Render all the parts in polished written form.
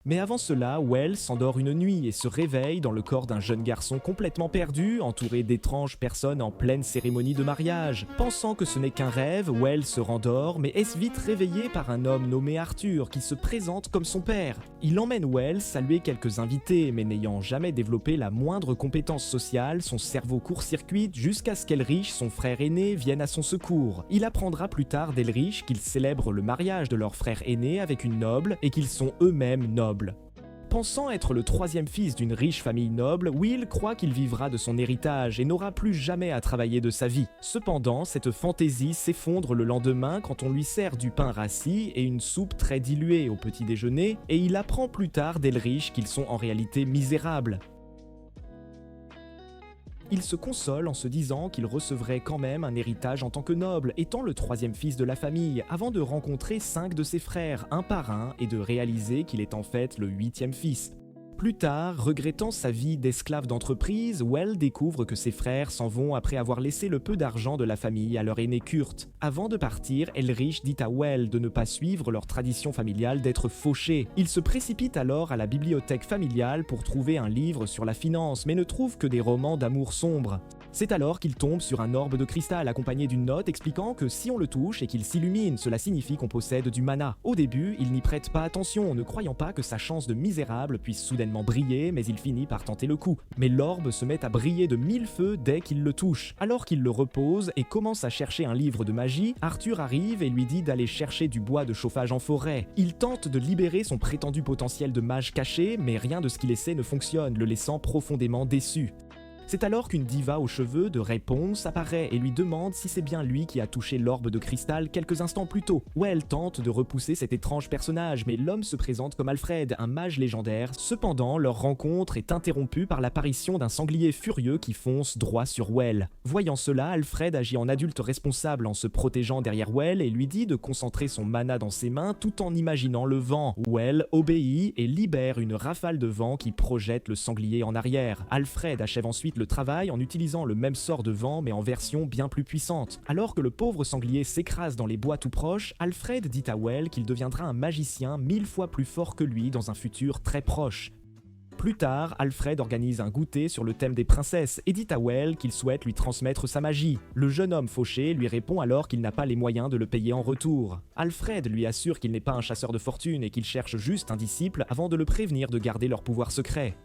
Mais avant cela, Well s'endort une nuit et se réveille dans le corps d'un jeune garçon complètement perdu, entouré d'étranges personnes en pleine cérémonie de mariage. Pensant que ce n'est qu'un rêve, Well se rendort, mais est vite réveillé par un homme nommé Arthur qui se présente comme son père. Il emmène Well saluer quelques invités, mais n'ayant jamais développé la moindre compétence sociale, son cerveau court-circuite jusqu'à ce qu'Elrich, son frère aîné, vienne à son secours. Il apprendra plus tard d'Elrich qu'ils célèbrent le mariage de leur frère aîné avec une noble et qu'ils sont eux-mêmes nobles. Pensant être le troisième fils d'une riche famille noble, Will croit qu'il vivra de son héritage et n'aura plus jamais à travailler de sa vie. Cependant, cette fantaisie s'effondre le lendemain quand on lui sert du pain rassis et une soupe très diluée au petit déjeuner, et il apprend plus tard d'Elrich qu'ils sont en réalité misérables. Il se console en se disant qu'il recevrait quand même un héritage en tant que noble, étant le troisième fils de la famille, avant de rencontrer 5 de ses frères, un par un, et de réaliser qu'il est en fait le 8e fils. Plus tard, regrettant sa vie d'esclave d'entreprise, Well découvre que ses frères s'en vont après avoir laissé le peu d'argent de la famille à leur aîné Kurt. Avant de partir, Elrich dit à Well de ne pas suivre leur tradition familiale d'être fauché. Il se précipite alors à la bibliothèque familiale pour trouver un livre sur la finance, mais ne trouve que des romans d'amour sombre. C'est alors qu'il tombe sur un orbe de cristal accompagné d'une note expliquant que si on le touche et qu'il s'illumine, cela signifie qu'on possède du mana. Au début, il n'y prête pas attention, ne croyant pas que sa chance de misérable puisse soudainement briller, mais il finit par tenter le coup. Mais l'orbe se met à briller de 1000 feux dès qu'il le touche. Alors qu'il le repose et commence à chercher un livre de magie, Arthur arrive et lui dit d'aller chercher du bois de chauffage en forêt. Il tente de libérer son prétendu potentiel de mage caché, mais rien de ce qu'il essaie ne fonctionne, le laissant profondément déçu. C'est alors qu'une diva aux cheveux de réponse apparaît et lui demande si c'est bien lui qui a touché l'orbe de cristal quelques instants plus tôt. Well tente de repousser cet étrange personnage, mais l'homme se présente comme Alfred, un mage légendaire. Cependant, leur rencontre est interrompue par l'apparition d'un sanglier furieux qui fonce droit sur Well. Voyant cela, Alfred agit en adulte responsable en se protégeant derrière Well et lui dit de concentrer son mana dans ses mains tout en imaginant le vent. Well obéit et libère une rafale de vent qui projette le sanglier en arrière. Alfred achève ensuite le travail en utilisant le même sort de vent mais en version bien plus puissante. Alors que le pauvre sanglier s'écrase dans les bois tout proches, Alfred dit à Well qu'il deviendra un magicien 1000 fois plus fort que lui dans un futur très proche. Plus tard, Alfred organise un goûter sur le thème des princesses et dit à Well qu'il souhaite lui transmettre sa magie. Le jeune homme fauché lui répond alors qu'il n'a pas les moyens de le payer en retour. Alfred lui assure qu'il n'est pas un chasseur de fortune et qu'il cherche juste un disciple avant de le prévenir de garder leur pouvoir secret.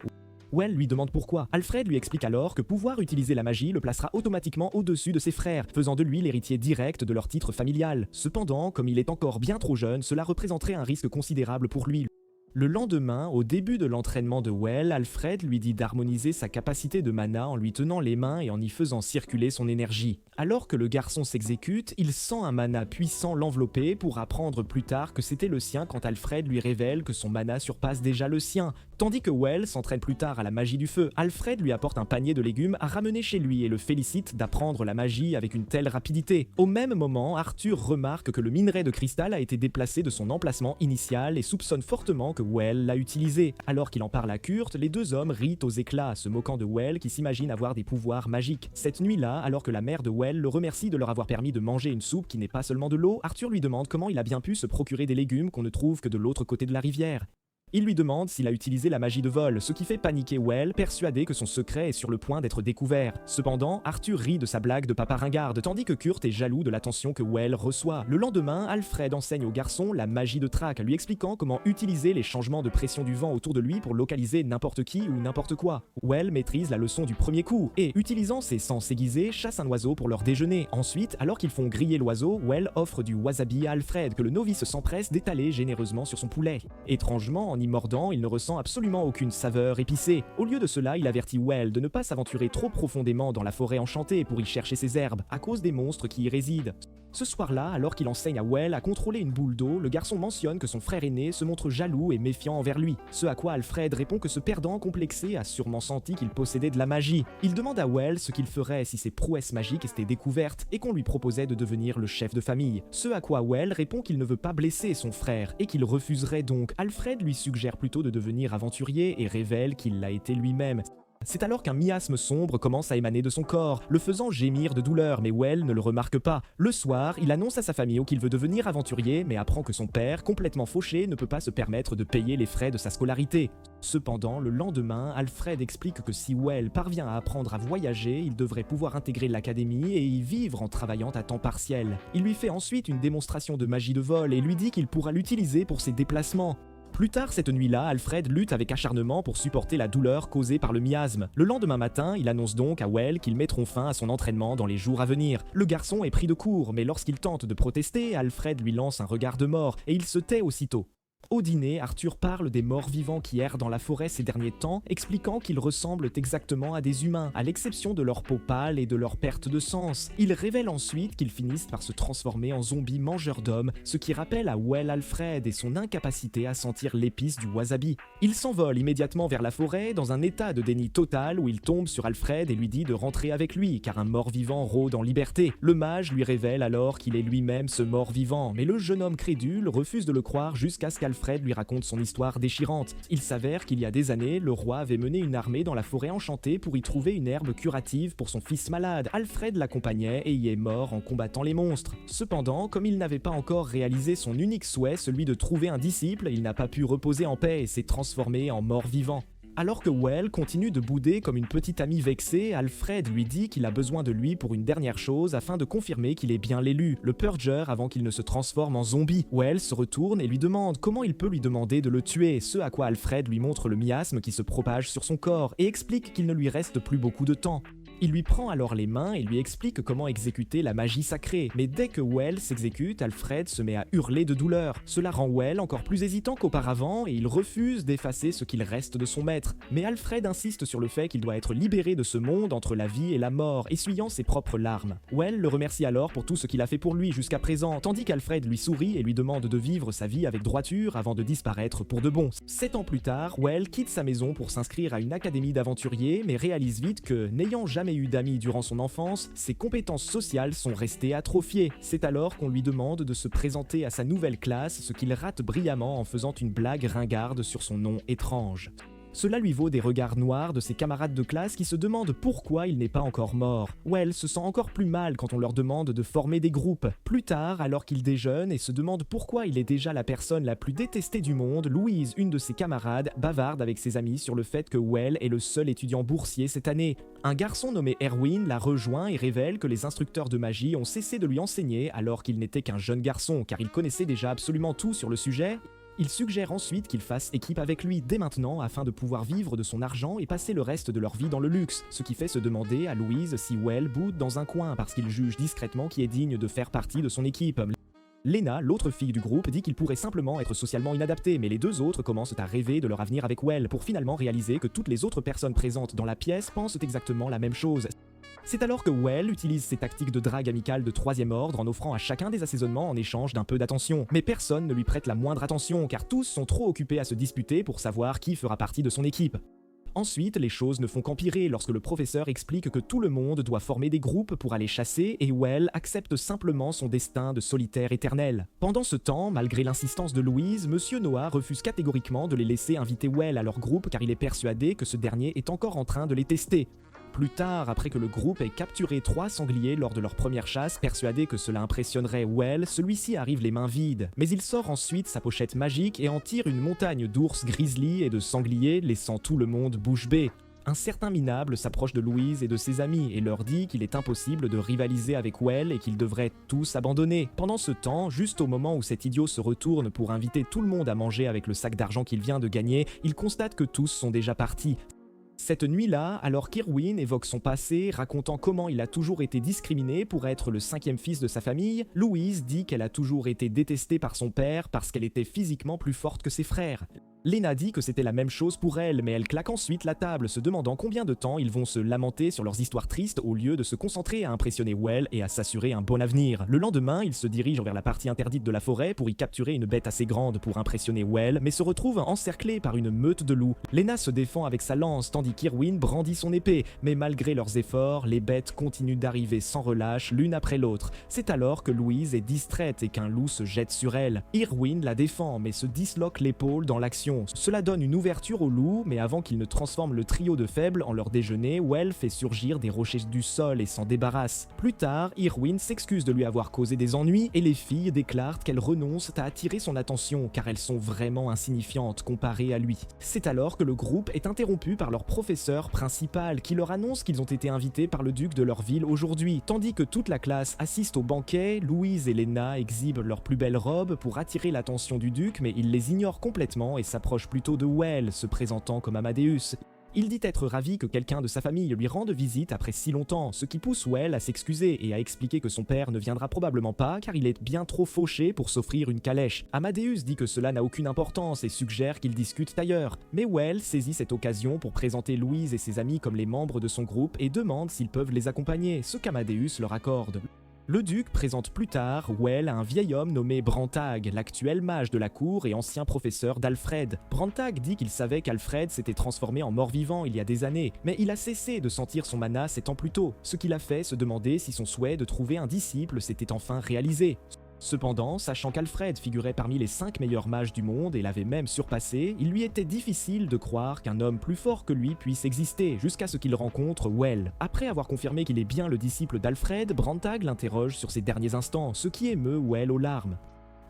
Well lui demande pourquoi. Alfred lui explique alors que pouvoir utiliser la magie le placera automatiquement au-dessus de ses frères, faisant de lui l'héritier direct de leur titre familial. Cependant, comme il est encore bien trop jeune, cela représenterait un risque considérable pour lui. Le lendemain, au début de l'entraînement de Well, Alfred lui dit d'harmoniser sa capacité de mana en lui tenant les mains et en y faisant circuler son énergie. Alors que le garçon s'exécute, il sent un mana puissant l'envelopper pour apprendre plus tard que c'était le sien quand Alfred lui révèle que son mana surpasse déjà le sien. Tandis que Well s'entraîne plus tard à la magie du feu, Alfred lui apporte un panier de légumes à ramener chez lui et le félicite d'apprendre la magie avec une telle rapidité. Au même moment, Arthur remarque que le minerai de cristal a été déplacé de son emplacement initial et soupçonne fortement que Well l'a utilisé. Alors qu'il en parle à Kurt, les deux hommes rient aux éclats, se moquant de Well qui s'imagine avoir des pouvoirs magiques. Cette nuit-là, alors que la mère de Well le remercie de leur avoir permis de manger une soupe qui n'est pas seulement de l'eau, Arthur lui demande comment il a bien pu se procurer des légumes qu'on ne trouve que de l'autre côté de la rivière. Il lui demande s'il a utilisé la magie de vol, ce qui fait paniquer Well, persuadé que son secret est sur le point d'être découvert. Cependant, Arthur rit de sa blague de papa ringarde, tandis que Kurt est jaloux de l'attention que Well reçoit. Le lendemain, Alfred enseigne au garçon la magie de traque, lui expliquant comment utiliser les changements de pression du vent autour de lui pour localiser n'importe qui ou n'importe quoi. Well maîtrise la leçon du premier coup, et, utilisant ses sens aiguisés, chasse un oiseau pour leur déjeuner. Ensuite, alors qu'ils font griller l'oiseau, Well offre du wasabi à Alfred, que le novice s'empresse d'étaler généreusement sur son poulet. Étrangement, en y mordant, il ne ressent absolument aucune saveur épicée. Au lieu de cela, il avertit Well de ne pas s'aventurer trop profondément dans la forêt enchantée pour y chercher ses herbes, à cause des monstres qui y résident. Ce soir-là, alors qu'il enseigne à Well à contrôler une boule d'eau, le garçon mentionne que son frère aîné se montre jaloux et méfiant envers lui. Ce à quoi Alfred répond que ce perdant complexé a sûrement senti qu'il possédait de la magie. Il demande à Well ce qu'il ferait si ses prouesses magiques étaient découvertes et qu'on lui proposait de devenir le chef de famille. Ce à quoi Well répond qu'il ne veut pas blesser son frère et qu'il refuserait donc. Alfred lui suggère plutôt de devenir aventurier et révèle qu'il l'a été lui-même. C'est alors qu'un miasme sombre commence à émaner de son corps, le faisant gémir de douleur, mais Well ne le remarque pas. Le soir, il annonce à sa famille qu'il veut devenir aventurier, mais apprend que son père, complètement fauché, ne peut pas se permettre de payer les frais de sa scolarité. Cependant, le lendemain, Alfred explique que si Well parvient à apprendre à voyager, il devrait pouvoir intégrer l'académie et y vivre en travaillant à temps partiel. Il lui fait ensuite une démonstration de magie de vol et lui dit qu'il pourra l'utiliser pour ses déplacements. Plus tard cette nuit-là, Alfred lutte avec acharnement pour supporter la douleur causée par le miasme. Le lendemain matin, il annonce donc à Well qu'ils mettront fin à son entraînement dans les jours à venir. Le garçon est pris de court, mais lorsqu'il tente de protester, Alfred lui lance un regard de mort et il se tait aussitôt. Au dîner, Arthur parle des morts vivants qui errent dans la forêt ces derniers temps, expliquant qu'ils ressemblent exactement à des humains, à l'exception de leur peau pâle et de leur perte de sens. Il révèle ensuite qu'ils finissent par se transformer en zombies mangeurs d'hommes, ce qui rappelle à Well Alfred et son incapacité à sentir l'épice du wasabi. Il s'envole immédiatement vers la forêt, dans un état de déni total où il tombe sur Alfred et lui dit de rentrer avec lui, car un mort-vivant rôde en liberté. Le mage lui révèle alors qu'il est lui-même ce mort-vivant, mais le jeune homme crédule refuse de le croire jusqu'à ce qu'Alfred lui raconte son histoire déchirante. Il s'avère qu'il y a des années, le roi avait mené une armée dans la forêt enchantée pour y trouver une herbe curative pour son fils malade. Alfred l'accompagnait et y est mort en combattant les monstres. Cependant, comme il n'avait pas encore réalisé son unique souhait, celui de trouver un disciple, il n'a pas pu reposer en paix et s'est transformé en mort-vivant. Alors que Well continue de bouder comme une petite amie vexée, Alfred lui dit qu'il a besoin de lui pour une dernière chose afin de confirmer qu'il est bien l'élu, le Purger, avant qu'il ne se transforme en zombie. Well se retourne et lui demande comment il peut lui demander de le tuer, ce à quoi Alfred lui montre le miasme qui se propage sur son corps et explique qu'il ne lui reste plus beaucoup de temps. Il lui prend alors les mains et lui explique comment exécuter la magie sacrée, mais dès que Well s'exécute, Alfred se met à hurler de douleur. Cela rend Well encore plus hésitant qu'auparavant et il refuse d'effacer ce qu'il reste de son maître. Mais Alfred insiste sur le fait qu'il doit être libéré de ce monde entre la vie et la mort, essuyant ses propres larmes. Well le remercie alors pour tout ce qu'il a fait pour lui jusqu'à présent, tandis qu'Alfred lui sourit et lui demande de vivre sa vie avec droiture avant de disparaître pour de bon. 7 ans plus tard, Well quitte sa maison pour s'inscrire à une académie d'aventuriers, mais réalise vite que, n'ayant jamais eu d'amis durant son enfance, ses compétences sociales sont restées atrophiées. C'est alors qu'on lui demande de se présenter à sa nouvelle classe, ce qu'il rate brillamment en faisant une blague ringarde sur son nom étrange. Cela lui vaut des regards noirs de ses camarades de classe qui se demandent pourquoi il n'est pas encore mort. Well se sent encore plus mal quand on leur demande de former des groupes. Plus tard, alors qu'il déjeune et se demande pourquoi il est déjà la personne la plus détestée du monde, Louise, une de ses camarades, bavarde avec ses amis sur le fait que Well est le seul étudiant boursier cette année. Un garçon nommé Erwin la rejoint et révèle que les instructeurs de magie ont cessé de lui enseigner alors qu'il n'était qu'un jeune garçon, car il connaissait déjà absolument tout sur le sujet. Il suggère ensuite qu'ils fassent équipe avec lui dès maintenant afin de pouvoir vivre de son argent et passer le reste de leur vie dans le luxe, ce qui fait se demander à Louise si Well boude dans un coin parce qu'il juge discrètement qui est digne de faire partie de son équipe. Lena, l'autre fille du groupe, dit qu'il pourrait simplement être socialement inadapté, mais les deux autres commencent à rêver de leur avenir avec Well pour finalement réaliser que toutes les autres personnes présentes dans la pièce pensent exactement la même chose. C'est alors que Well utilise ses tactiques de drague amicale de troisième ordre en offrant à chacun des assaisonnements en échange d'un peu d'attention. Mais personne ne lui prête la moindre attention car tous sont trop occupés à se disputer pour savoir qui fera partie de son équipe. Ensuite, les choses ne font qu'empirer lorsque le professeur explique que tout le monde doit former des groupes pour aller chasser et Well accepte simplement son destin de solitaire éternel. Pendant ce temps, malgré l'insistance de Louise, Monsieur Noah refuse catégoriquement de les laisser inviter Well à leur groupe car il est persuadé que ce dernier est encore en train de les tester. Plus tard, après que le groupe ait capturé 3 sangliers lors de leur première chasse, persuadé que cela impressionnerait Well, celui-ci arrive les mains vides. Mais il sort ensuite sa pochette magique et en tire une montagne d'ours grizzly et de sangliers, laissant tout le monde bouche bée. Un certain minable s'approche de Louise et de ses amis et leur dit qu'il est impossible de rivaliser avec Well et qu'ils devraient tous abandonner. Pendant ce temps, juste au moment où cet idiot se retourne pour inviter tout le monde à manger avec le sac d'argent qu'il vient de gagner, il constate que tous sont déjà partis. Cette nuit-là, alors qu'Erwin évoque son passé, racontant comment il a toujours été discriminé pour être le 5e fils de sa famille, Louise dit qu'elle a toujours été détestée par son père parce qu'elle était physiquement plus forte que ses frères. Lena dit que c'était la même chose pour elle, mais elle claque ensuite la table, se demandant combien de temps ils vont se lamenter sur leurs histoires tristes au lieu de se concentrer à impressionner Well et à s'assurer un bon avenir. Le lendemain, ils se dirigent vers la partie interdite de la forêt pour y capturer une bête assez grande pour impressionner Well, mais se retrouvent encerclés par une meute de loups. Lena se défend avec sa lance, tandis qu'Irwin brandit son épée, mais malgré leurs efforts, les bêtes continuent d'arriver sans relâche l'une après l'autre. C'est alors que Louise est distraite et qu'un loup se jette sur elle. Irwin la défend, mais se disloque l'épaule dans l'action. attention. Cela donne une ouverture au loup, mais avant qu'il ne transforme le trio de faibles en leur déjeuner, Well fait surgir des rochers du sol et s'en débarrasse. Plus tard, Irwin s'excuse de lui avoir causé des ennuis et les filles déclarent qu'elles renoncent à attirer son attention car elles sont vraiment insignifiantes comparées à lui. C'est alors que le groupe est interrompu par leur professeur principal qui leur annonce qu'ils ont été invités par le duc de leur ville aujourd'hui. Tandis que toute la classe assiste au banquet, Louise et Lena exhibent leurs plus belles robes pour attirer l'attention du duc, mais il les ignore complètement et s'approche plutôt de Well, se présentant comme Amadeus. Il dit être ravi que quelqu'un de sa famille lui rende visite après si longtemps, ce qui pousse Well à s'excuser et à expliquer que son père ne viendra probablement pas car il est bien trop fauché pour s'offrir une calèche. Amadeus dit que cela n'a aucune importance et suggère qu'ils discutent ailleurs, mais Well saisit cette occasion pour présenter Louise et ses amis comme les membres de son groupe et demande s'ils peuvent les accompagner, ce qu'Amadeus leur accorde. Le duc présente plus tard Well à un vieil homme nommé Brantag, l'actuel mage de la cour et ancien professeur d'Alfred. Brantag dit qu'il savait qu'Alfred s'était transformé en mort-vivant il y a des années, mais il a cessé de sentir son mana 7 ans plus tôt, ce qui l'a fait se demander si son souhait de trouver un disciple s'était enfin réalisé. Cependant, sachant qu'Alfred figurait parmi les 5 meilleurs mages du monde et l'avait même surpassé, il lui était difficile de croire qu'un homme plus fort que lui puisse exister, jusqu'à ce qu'il rencontre Well. Après avoir confirmé qu'il est bien le disciple d'Alfred, Brantag l'interroge sur ses derniers instants, ce qui émeut Well aux larmes.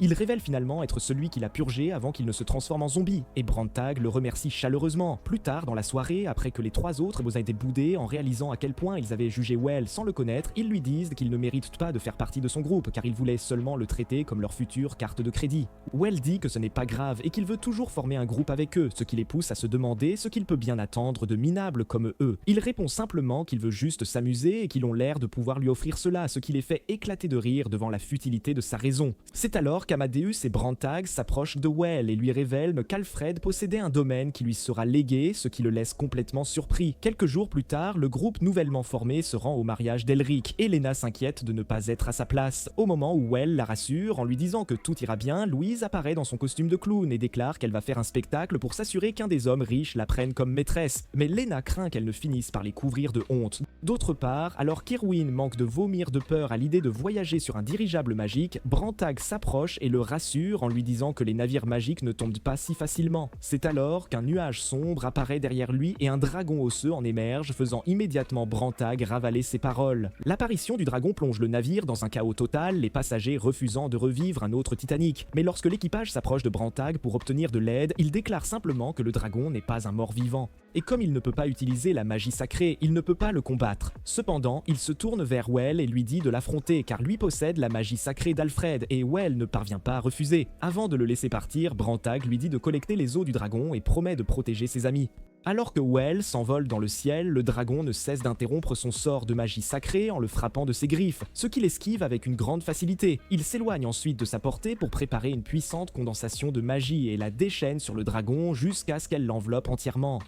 Il révèle finalement être celui qu'il a purgé avant qu'il ne se transforme en zombie, et Brantag le remercie chaleureusement. Plus tard dans la soirée, après que les 3 autres aient été boudés en réalisant à quel point ils avaient jugé Well sans le connaître, ils lui disent qu'il ne mérite pas de faire partie de son groupe car ils voulaient seulement le traiter comme leur future carte de crédit. Well dit que ce n'est pas grave et qu'il veut toujours former un groupe avec eux, ce qui les pousse à se demander ce qu'il peut bien attendre de minables comme eux. Il répond simplement qu'il veut juste s'amuser et qu'ils ont l'air de pouvoir lui offrir cela, ce qui les fait éclater de rire devant la futilité de sa raison. C'est alors qu'Amadeus et Brantag s'approchent de Well et lui révèlent qu'Alfred possédait un domaine qui lui sera légué, ce qui le laisse complètement surpris. Quelques jours plus tard, le groupe nouvellement formé se rend au mariage d'Elric et Lena s'inquiète de ne pas être à sa place. Au moment où Well la rassure en lui disant que tout ira bien, Louise apparaît dans son costume de clown et déclare qu'elle va faire un spectacle pour s'assurer qu'un des hommes riches la prenne comme maîtresse. Mais Lena craint qu'elle ne finisse par les couvrir de honte. D'autre part, alors qu'Irwin manque de vomir de peur à l'idée de voyager sur un dirigeable magique, Brantag s'approche et le rassure en lui disant que les navires magiques ne tombent pas si facilement. C'est alors qu'un nuage sombre apparaît derrière lui et un dragon osseux en émerge, faisant immédiatement Brantag ravaler ses paroles. L'apparition du dragon plonge le navire dans un chaos total, les passagers refusant de revivre un autre Titanic. Mais lorsque l'équipage s'approche de Brantag pour obtenir de l'aide, il déclare simplement que le dragon n'est pas un mort-vivant. Et comme il ne peut pas utiliser la magie sacrée, il ne peut pas le combattre. Cependant, il se tourne vers Well et lui dit de l'affronter car lui possède la magie sacrée d'Alfred et Well ne parvient pas à refuser. Avant de le laisser partir, Brantag lui dit de collecter les os du dragon et promet de protéger ses amis. Alors que Well s'envole dans le ciel, le dragon ne cesse d'interrompre son sort de magie sacrée en le frappant de ses griffes, ce qu'il esquive avec une grande facilité. Il s'éloigne ensuite de sa portée pour préparer une puissante condensation de magie et la déchaîne sur le dragon jusqu'à ce qu'elle l'enveloppe entièrement.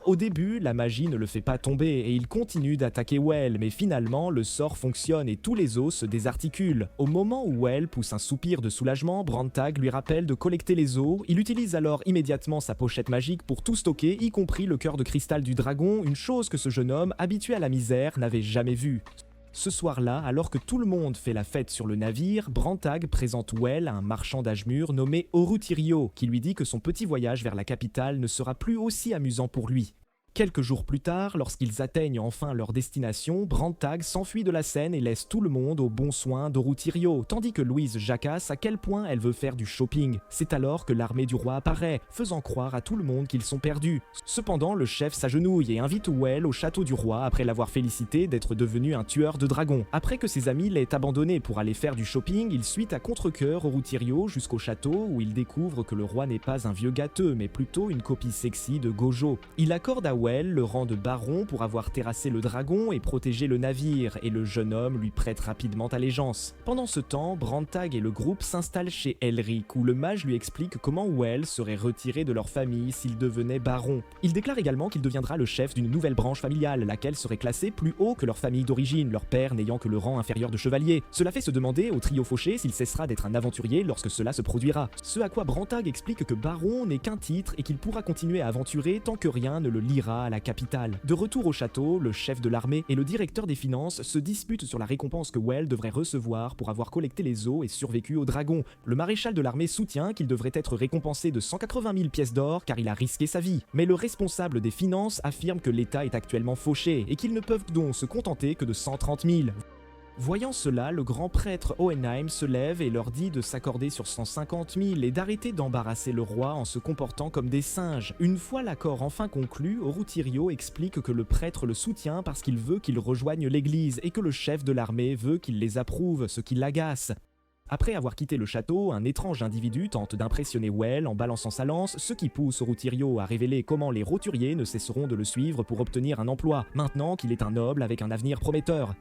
Au début, la magie ne le fait pas tomber et il continue d'attaquer Well, mais finalement, le sort fonctionne et tous les os se désarticulent. Au moment où Well pousse un soupir de soulagement, Brantag lui rappelle de collecter les os. Il utilise alors immédiatement sa pochette magique pour tout stocker, y compris le cœur de cristal du dragon, une chose que ce jeune homme, habitué à la misère, n'avait jamais vue. Ce soir-là, alors que tout le monde fait la fête sur le navire, Brantag présente Well à un marchand d'Ashmur nommé Orutirio, qui lui dit que son petit voyage vers la capitale ne sera plus aussi amusant pour lui. Quelques jours plus tard, lorsqu'ils atteignent enfin leur destination, Brantag s'enfuit de la scène et laisse tout le monde aux bons soins d'Orutirio, tandis que Louise jacasse à quel point elle veut faire du shopping. C'est alors que l'armée du roi apparaît, faisant croire à tout le monde qu'ils sont perdus. Cependant, le chef s'agenouille et invite Well au château du roi après l'avoir félicité d'être devenu un tueur de dragons. Après que ses amis l'aient abandonné pour aller faire du shopping, il suit à contre-cœur Orutirio jusqu'au château où il découvre que le roi n'est pas un vieux gâteux, mais plutôt une copie sexy de Gojo. Il accorde à Well le rang de baron pour avoir terrassé le dragon et protégé le navire, et le jeune homme lui prête rapidement allégeance. Pendant ce temps, Brantag et le groupe s'installent chez Elric, où le mage lui explique comment Well serait retiré de leur famille s'il devenait baron. Il déclare également qu'il deviendra le chef d'une nouvelle branche familiale, laquelle serait classée plus haut que leur famille d'origine, leur père n'ayant que le rang inférieur de chevalier. Cela fait se demander au trio fauché s'il cessera d'être un aventurier lorsque cela se produira. Ce à quoi Brantag explique que baron n'est qu'un titre et qu'il pourra continuer à aventurer tant que rien ne le liera ira à la capitale. De retour au château, le chef de l'armée et le directeur des finances se disputent sur la récompense que Well devrait recevoir pour avoir collecté les os et survécu au dragon. Le maréchal de l'armée soutient qu'il devrait être récompensé de 180 000 pièces d'or car il a risqué sa vie. Mais le responsable des finances affirme que l'État est actuellement fauché et qu'ils ne peuvent donc se contenter que de 130 000. Voyant cela, le grand prêtre Hohenheim se lève et leur dit de s'accorder sur 150 000 et d'arrêter d'embarrasser le roi en se comportant comme des singes. Une fois l'accord enfin conclu, Orutirio explique que le prêtre le soutient parce qu'il veut qu'il rejoigne l'église et que le chef de l'armée veut qu'il les approuve, ce qui l'agace. Après avoir quitté le château, un étrange individu tente d'impressionner Well en balançant sa lance, ce qui pousse Orutirio à révéler comment les roturiers ne cesseront de le suivre pour obtenir un emploi, maintenant qu'il est un noble avec un avenir prometteur.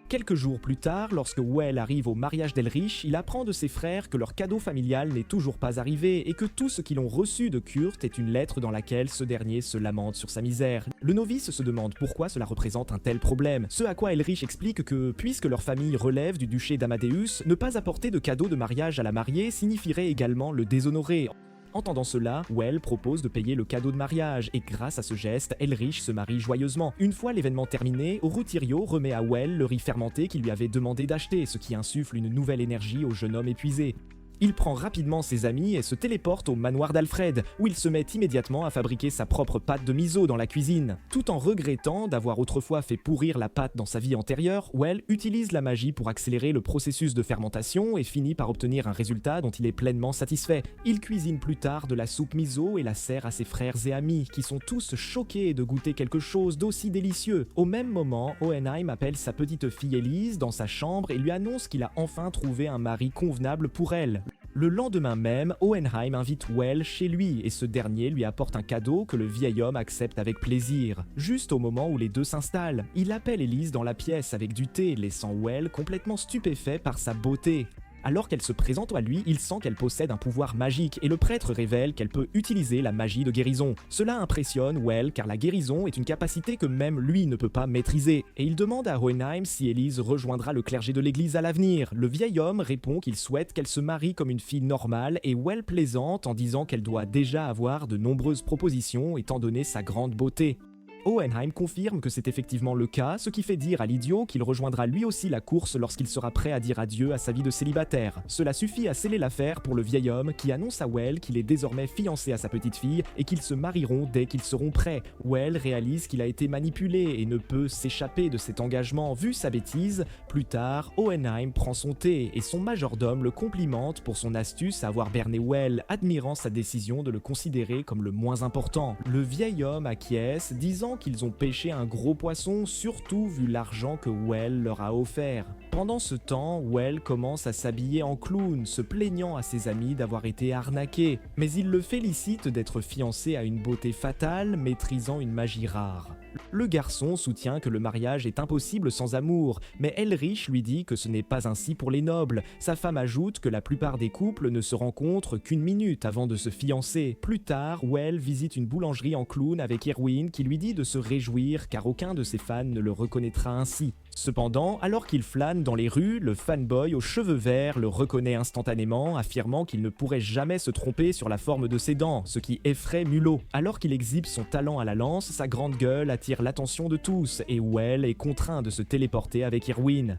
Quelques jours plus tard, lorsque Well arrive au mariage d'Elrich, il apprend de ses frères que leur cadeau familial n'est toujours pas arrivé et que tout ce qu'ils ont reçu de Kurt est une lettre dans laquelle ce dernier se lamente sur sa misère. Le novice se demande pourquoi cela représente un tel problème, ce à quoi Elrich explique que, puisque leur famille relève du duché d'Amadeus, ne pas apporter de cadeau de mariage à la mariée signifierait également le déshonorer. Entendant cela, Well propose de payer le cadeau de mariage et grâce à ce geste, Elrich se marie joyeusement. Une fois l'événement terminé, Orutirio remet à Well le riz fermenté qu'il lui avait demandé d'acheter, ce qui insuffle une nouvelle énergie au jeune homme épuisé. Il prend rapidement ses amis et se téléporte au manoir d'Alfred, où il se met immédiatement à fabriquer sa propre pâte de miso dans la cuisine. Tout en regrettant d'avoir autrefois fait pourrir la pâte dans sa vie antérieure, Well utilise la magie pour accélérer le processus de fermentation et finit par obtenir un résultat dont il est pleinement satisfait. Il cuisine plus tard de la soupe miso et la sert à ses frères et amis, qui sont tous choqués de goûter quelque chose d'aussi délicieux. Au même moment, Hohenheim appelle sa petite fille Elise dans sa chambre et lui annonce qu'il a enfin trouvé un mari convenable pour elle. Le lendemain même, Hohenheim invite Well chez lui et ce dernier lui apporte un cadeau que le vieil homme accepte avec plaisir. Juste au moment où les deux s'installent, il appelle Elise dans la pièce avec du thé, laissant Well complètement stupéfait par sa beauté. Alors qu'elle se présente à lui, il sent qu'elle possède un pouvoir magique et le prêtre révèle qu'elle peut utiliser la magie de guérison. Cela impressionne Well car la guérison est une capacité que même lui ne peut pas maîtriser et il demande à Hohenheim si Elise rejoindra le clergé de l'église à l'avenir. Le vieil homme répond qu'il souhaite qu'elle se marie comme une fille normale et Well plaisante en disant qu'elle doit déjà avoir de nombreuses propositions étant donné sa grande beauté. Hohenheim confirme que c'est effectivement le cas, ce qui fait dire à l'idiot qu'il rejoindra lui aussi la course lorsqu'il sera prêt à dire adieu à sa vie de célibataire. Cela suffit à sceller l'affaire pour le vieil homme qui annonce à Well qu'il est désormais fiancé à sa petite fille et qu'ils se marieront dès qu'ils seront prêts. Well réalise qu'il a été manipulé et ne peut s'échapper de cet engagement vu sa bêtise. Plus tard, Hohenheim prend son thé et son majordome le complimente pour son astuce à avoir berné Well, admirant sa décision de le considérer comme le moins important. Le vieil homme acquiesce, disant qu'ils ont pêché un gros poisson, surtout vu l'argent que Well leur a offert. Pendant ce temps, Well commence à s'habiller en clown, se plaignant à ses amis d'avoir été arnaqué, mais il le félicite d'être fiancé à une beauté fatale, maîtrisant une magie rare. Le garçon soutient que le mariage est impossible sans amour, mais Elrich lui dit que ce n'est pas ainsi pour les nobles. Sa femme ajoute que la plupart des couples ne se rencontrent qu'une minute avant de se fiancer. Plus tard, Well visite une boulangerie en clown avec Irwin qui lui dit de se réjouir car aucun de ses fans ne le reconnaîtra ainsi. Cependant, alors qu'il flâne dans les rues, le fanboy aux cheveux verts le reconnaît instantanément, affirmant qu'il ne pourrait jamais se tromper sur la forme de ses dents, ce qui effraie Mulot. Alors qu'il exhibe son talent à la lance, sa grande gueule attire l'attention de tous, et Well est contraint de se téléporter avec Irwin.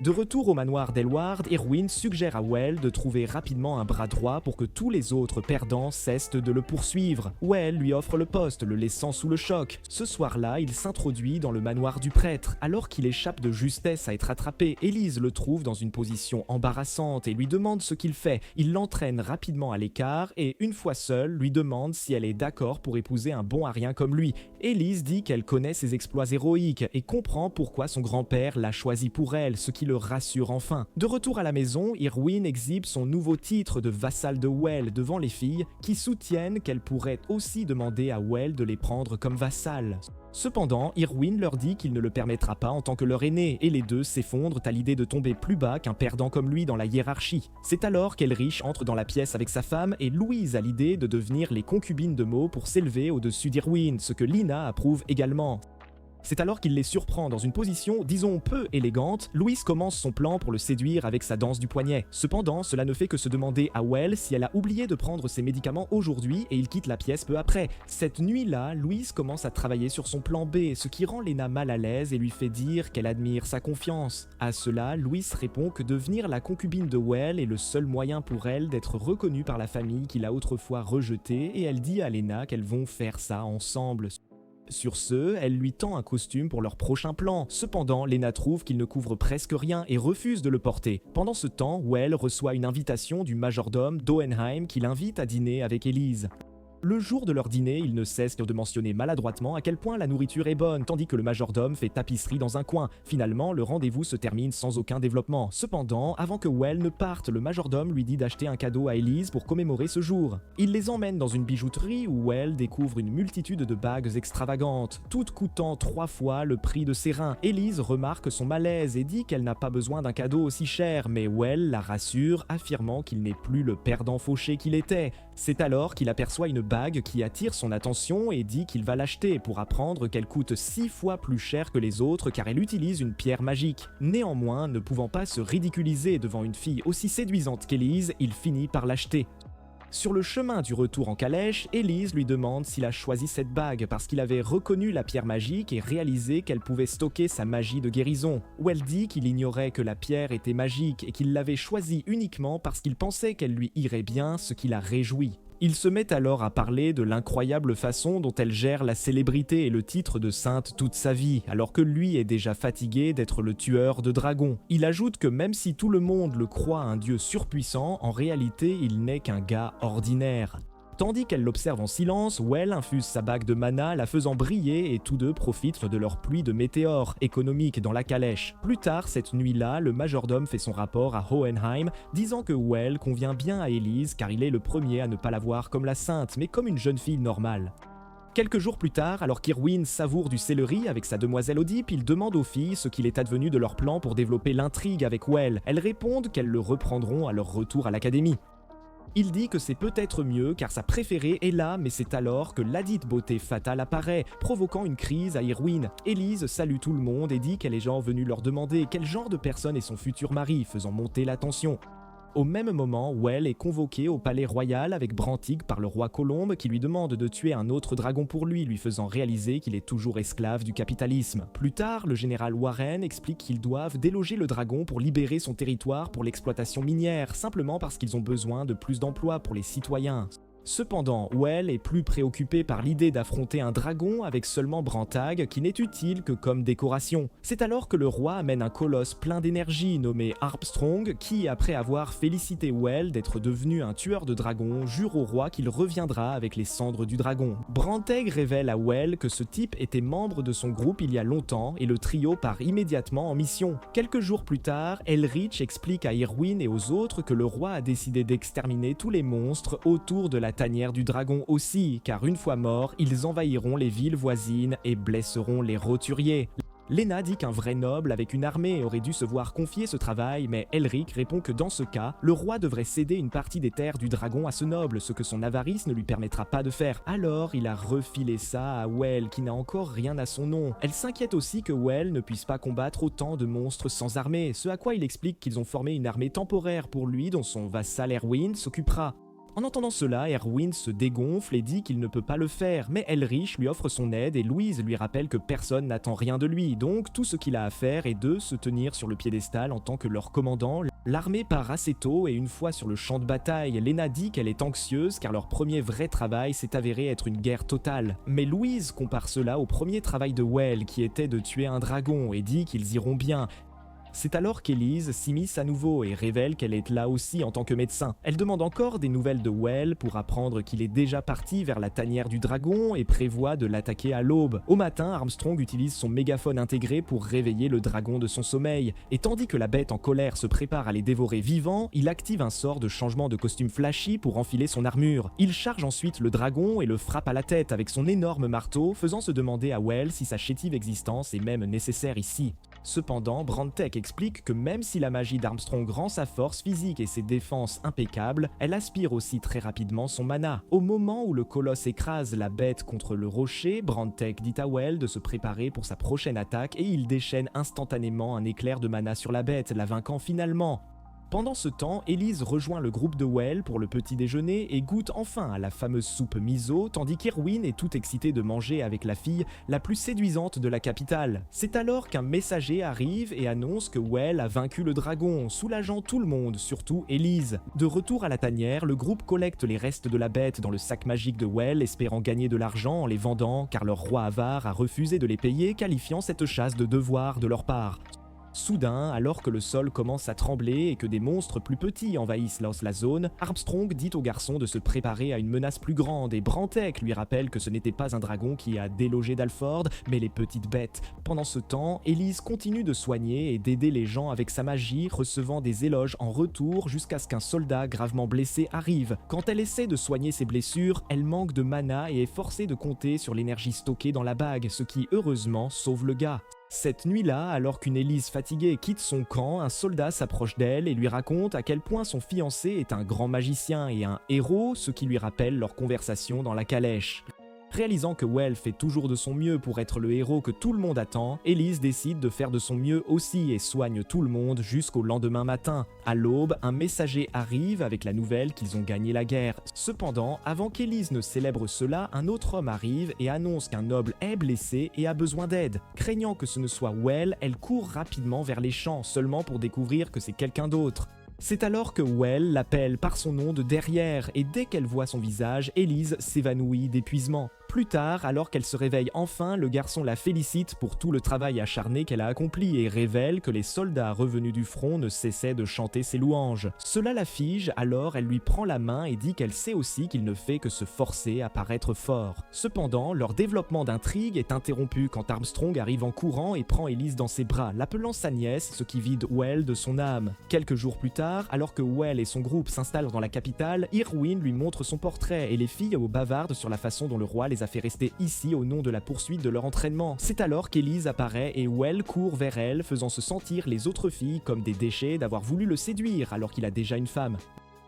De retour au manoir d'Elward, Irwin suggère à Well de trouver rapidement un bras droit pour que tous les autres perdants cessent de le poursuivre. Well lui offre le poste, le laissant sous le choc. Ce soir-là, il s'introduit dans le manoir du prêtre. Alors qu'il échappe de justesse à être attrapé, Elise le trouve dans une position embarrassante et lui demande ce qu'il fait. Il l'entraîne rapidement à l'écart et, une fois seule, lui demande si elle est d'accord pour épouser un bon arien comme lui. Elise dit qu'elle connaît ses exploits héroïques et comprend pourquoi son grand-père l'a choisi pour elle, ce qui le rassure enfin. De retour à la maison, Irwin exhibe son nouveau titre de vassal de Well devant les filles qui soutiennent qu'elle pourrait aussi demander à Well de les prendre comme vassales. Cependant, Irwin leur dit qu'il ne le permettra pas en tant que leur aîné et les deux s'effondrent à l'idée de tomber plus bas qu'un perdant comme lui dans la hiérarchie. C'est alors qu'Elrich entre dans la pièce avec sa femme et Louise a l'idée de devenir les concubines de Mo pour s'élever au-dessus d'Irwin, ce que Lina approuve également. C'est alors qu'il les surprend dans une position, disons, peu élégante. Louise commence son plan pour le séduire avec sa danse du poignet. Cependant, cela ne fait que se demander à Well si elle a oublié de prendre ses médicaments aujourd'hui et il quitte la pièce peu après. Cette nuit-là, Louise commence à travailler sur son plan B, ce qui rend Lena mal à l'aise et lui fait dire qu'elle admire sa confiance. À cela, Louise répond que devenir la concubine de Well est le seul moyen pour elle d'être reconnue par la famille qu'il a autrefois rejetée et elle dit à Lena qu'elles vont faire ça ensemble. Sur ce, elle lui tend un costume pour leur prochain plan. Cependant, Lena trouve qu'il ne couvre presque rien et refuse de le porter. Pendant ce temps, Well reçoit une invitation du majordome d'Hohenheim qui l'invite à dîner avec Elise. Le jour de leur dîner, il ne cesse de mentionner maladroitement à quel point la nourriture est bonne, tandis que le majordome fait tapisserie dans un coin. Finalement, le rendez-vous se termine sans aucun développement. Cependant, avant que Well ne parte, le majordome lui dit d'acheter un cadeau à Elise pour commémorer ce jour. Il les emmène dans une bijouterie où Well découvre une multitude de bagues extravagantes, toutes coûtant 3 fois le prix de ses reins. Elise remarque son malaise et dit qu'elle n'a pas besoin d'un cadeau aussi cher, mais Well la rassure, affirmant qu'il n'est plus le perdant fauché qu'il était. C'est alors qu'il aperçoit une bague qui attire son attention et dit qu'il va l'acheter pour apprendre qu'elle coûte 6 fois plus cher que les autres car elle utilise une pierre magique. Néanmoins, ne pouvant pas se ridiculiser devant une fille aussi séduisante qu'Elise, il finit par l'acheter. Sur le chemin du retour en calèche, Elise lui demande s'il a choisi cette bague parce qu'il avait reconnu la pierre magique et réalisé qu'elle pouvait stocker sa magie de guérison. Well dit qu'il ignorait que la pierre était magique et qu'il l'avait choisie uniquement parce qu'il pensait qu'elle lui irait bien, ce qui la réjouit. Il se met alors à parler de l'incroyable façon dont elle gère la célébrité et le titre de sainte toute sa vie, alors que lui est déjà fatigué d'être le tueur de dragons. Il ajoute que même si tout le monde le croit un dieu surpuissant, en réalité il n'est qu'un gars ordinaire. Tandis qu'elle l'observe en silence, Well infuse sa bague de mana, la faisant briller et tous deux profitent de leur pluie de météores, économique dans la calèche. Plus tard, cette nuit-là, le majordome fait son rapport à Hohenheim, disant que Well convient bien à Elise car il est le premier à ne pas la voir comme la sainte, mais comme une jeune fille normale. Quelques jours plus tard, alors qu'Irwin savoure du céleri avec sa demoiselle Oedipe, il demande aux filles ce qu'il est advenu de leur plan pour développer l'intrigue avec Well. Elles répondent qu'elles le reprendront à leur retour à l'académie. Il dit que c'est peut-être mieux car sa préférée est là, mais c'est alors que ladite beauté fatale apparaît, provoquant une crise à Irwin. Elise salue tout le monde et dit qu'elle est genre venue leur demander quel genre de personne est son futur mari, faisant monter la tension. Au même moment, Well est convoqué au palais royal avec Brantig par le roi Colombe qui lui demande de tuer un autre dragon pour lui faisant réaliser qu'il est toujours esclave du capitalisme. Plus tard, le général Warren explique qu'ils doivent déloger le dragon pour libérer son territoire pour l'exploitation minière, simplement parce qu'ils ont besoin de plus d'emplois pour les citoyens. Cependant, Well est plus préoccupé par l'idée d'affronter un dragon avec seulement Brantag qui n'est utile que comme décoration. C'est alors que le roi amène un colosse plein d'énergie nommé Armstrong qui, après avoir félicité Well d'être devenu un tueur de dragons, jure au roi qu'il reviendra avec les cendres du dragon. Brantag révèle à Well que ce type était membre de son groupe il y a longtemps et le trio part immédiatement en mission. Quelques jours plus tard, Elrich explique à Irwin et aux autres que le roi a décidé d'exterminer tous les monstres autour de la tanière du dragon aussi, car une fois morts, ils envahiront les villes voisines et blesseront les roturiers. Lena dit qu'un vrai noble avec une armée aurait dû se voir confier ce travail, mais Elric répond que dans ce cas, le roi devrait céder une partie des terres du dragon à ce noble, ce que son avarice ne lui permettra pas de faire. Alors il a refilé ça à Well, qui n'a encore rien à son nom. Elle s'inquiète aussi que Well ne puisse pas combattre autant de monstres sans armée, ce à quoi il explique qu'ils ont formé une armée temporaire pour lui dont son vassal Erwin s'occupera. En entendant cela, Erwin se dégonfle et dit qu'il ne peut pas le faire, mais Elrich lui offre son aide et Louise lui rappelle que personne n'attend rien de lui, donc tout ce qu'il a à faire est de se tenir sur le piédestal en tant que leur commandant. L'armée part assez tôt et une fois sur le champ de bataille, Lena dit qu'elle est anxieuse car leur premier vrai travail s'est avéré être une guerre totale. Mais Louise compare cela au premier travail de Well qui était de tuer un dragon et dit qu'ils iront bien. C'est alors qu'Elise s'immisce à nouveau et révèle qu'elle est là aussi en tant que médecin. Elle demande encore des nouvelles de Well pour apprendre qu'il est déjà parti vers la tanière du dragon et prévoit de l'attaquer à l'aube. Au matin, Armstrong utilise son mégaphone intégré pour réveiller le dragon de son sommeil. Et tandis que la bête en colère se prépare à les dévorer vivants, il active un sort de changement de costume flashy pour enfiler son armure. Il charge ensuite le dragon et le frappe à la tête avec son énorme marteau, faisant se demander à Well si sa chétive existence est même nécessaire ici. Cependant, Brandtech explique que même si la magie d'Armstrong rend sa force physique et ses défenses impeccables, elle aspire aussi très rapidement son mana. Au moment où le colosse écrase la bête contre le rocher, Brandtech dit à Well de se préparer pour sa prochaine attaque et il déchaîne instantanément un éclair de mana sur la bête, la vainquant finalement. Pendant ce temps, Elise rejoint le groupe de Well pour le petit déjeuner et goûte enfin à la fameuse soupe miso, tandis qu'Irwin est tout excité de manger avec la fille la plus séduisante de la capitale. C'est alors qu'un messager arrive et annonce que Well a vaincu le dragon, soulageant tout le monde, surtout Elise. De retour à la tanière, le groupe collecte les restes de la bête dans le sac magique de Well, espérant gagner de l'argent en les vendant, car leur roi avare a refusé de les payer, qualifiant cette chasse de devoir de leur part. Soudain, alors que le sol commence à trembler et que des monstres plus petits envahissent la zone, Armstrong dit au garçon de se préparer à une menace plus grande et Brandtech lui rappelle que ce n'était pas un dragon qui a délogé d'Alford, mais les petites bêtes. Pendant ce temps, Elise continue de soigner et d'aider les gens avec sa magie, recevant des éloges en retour jusqu'à ce qu'un soldat gravement blessé arrive. Quand elle essaie de soigner ses blessures, elle manque de mana et est forcée de compter sur l'énergie stockée dans la bague, ce qui heureusement sauve le gars. Cette nuit-là, alors qu'une Elise fatiguée quitte son camp, un soldat s'approche d'elle et lui raconte à quel point son fiancé est un grand magicien et un héros, ce qui lui rappelle leur conversation dans la calèche. Réalisant que Well fait toujours de son mieux pour être le héros que tout le monde attend, Elise décide de faire de son mieux aussi et soigne tout le monde jusqu'au lendemain matin. À l'aube, un messager arrive avec la nouvelle qu'ils ont gagné la guerre. Cependant, avant qu'Elise ne célèbre cela, un autre homme arrive et annonce qu'un noble est blessé et a besoin d'aide. Craignant que ce ne soit Well, elle court rapidement vers les champs, seulement pour découvrir que c'est quelqu'un d'autre. C'est alors que Well l'appelle par son nom de derrière et dès qu'elle voit son visage, Elise s'évanouit d'épuisement. Plus tard, alors qu'elle se réveille enfin, le garçon la félicite pour tout le travail acharné qu'elle a accompli et révèle que les soldats revenus du front ne cessaient de chanter ses louanges. Cela la fige, alors elle lui prend la main et dit qu'elle sait aussi qu'il ne fait que se forcer à paraître fort. Cependant, leur développement d'intrigue est interrompu quand Armstrong arrive en courant et prend Elise dans ses bras, l'appelant sa nièce, ce qui vide Well de son âme. Quelques jours plus tard, alors que Well et son groupe s'installent dans la capitale, Irwin lui montre son portrait et les filles bavardent sur la façon dont le roi les a fait rester ici au nom de la poursuite de leur entraînement. C'est alors qu'Elise apparaît et Well court vers elle, faisant se sentir les autres filles comme des déchets d'avoir voulu le séduire alors qu'il a déjà une femme.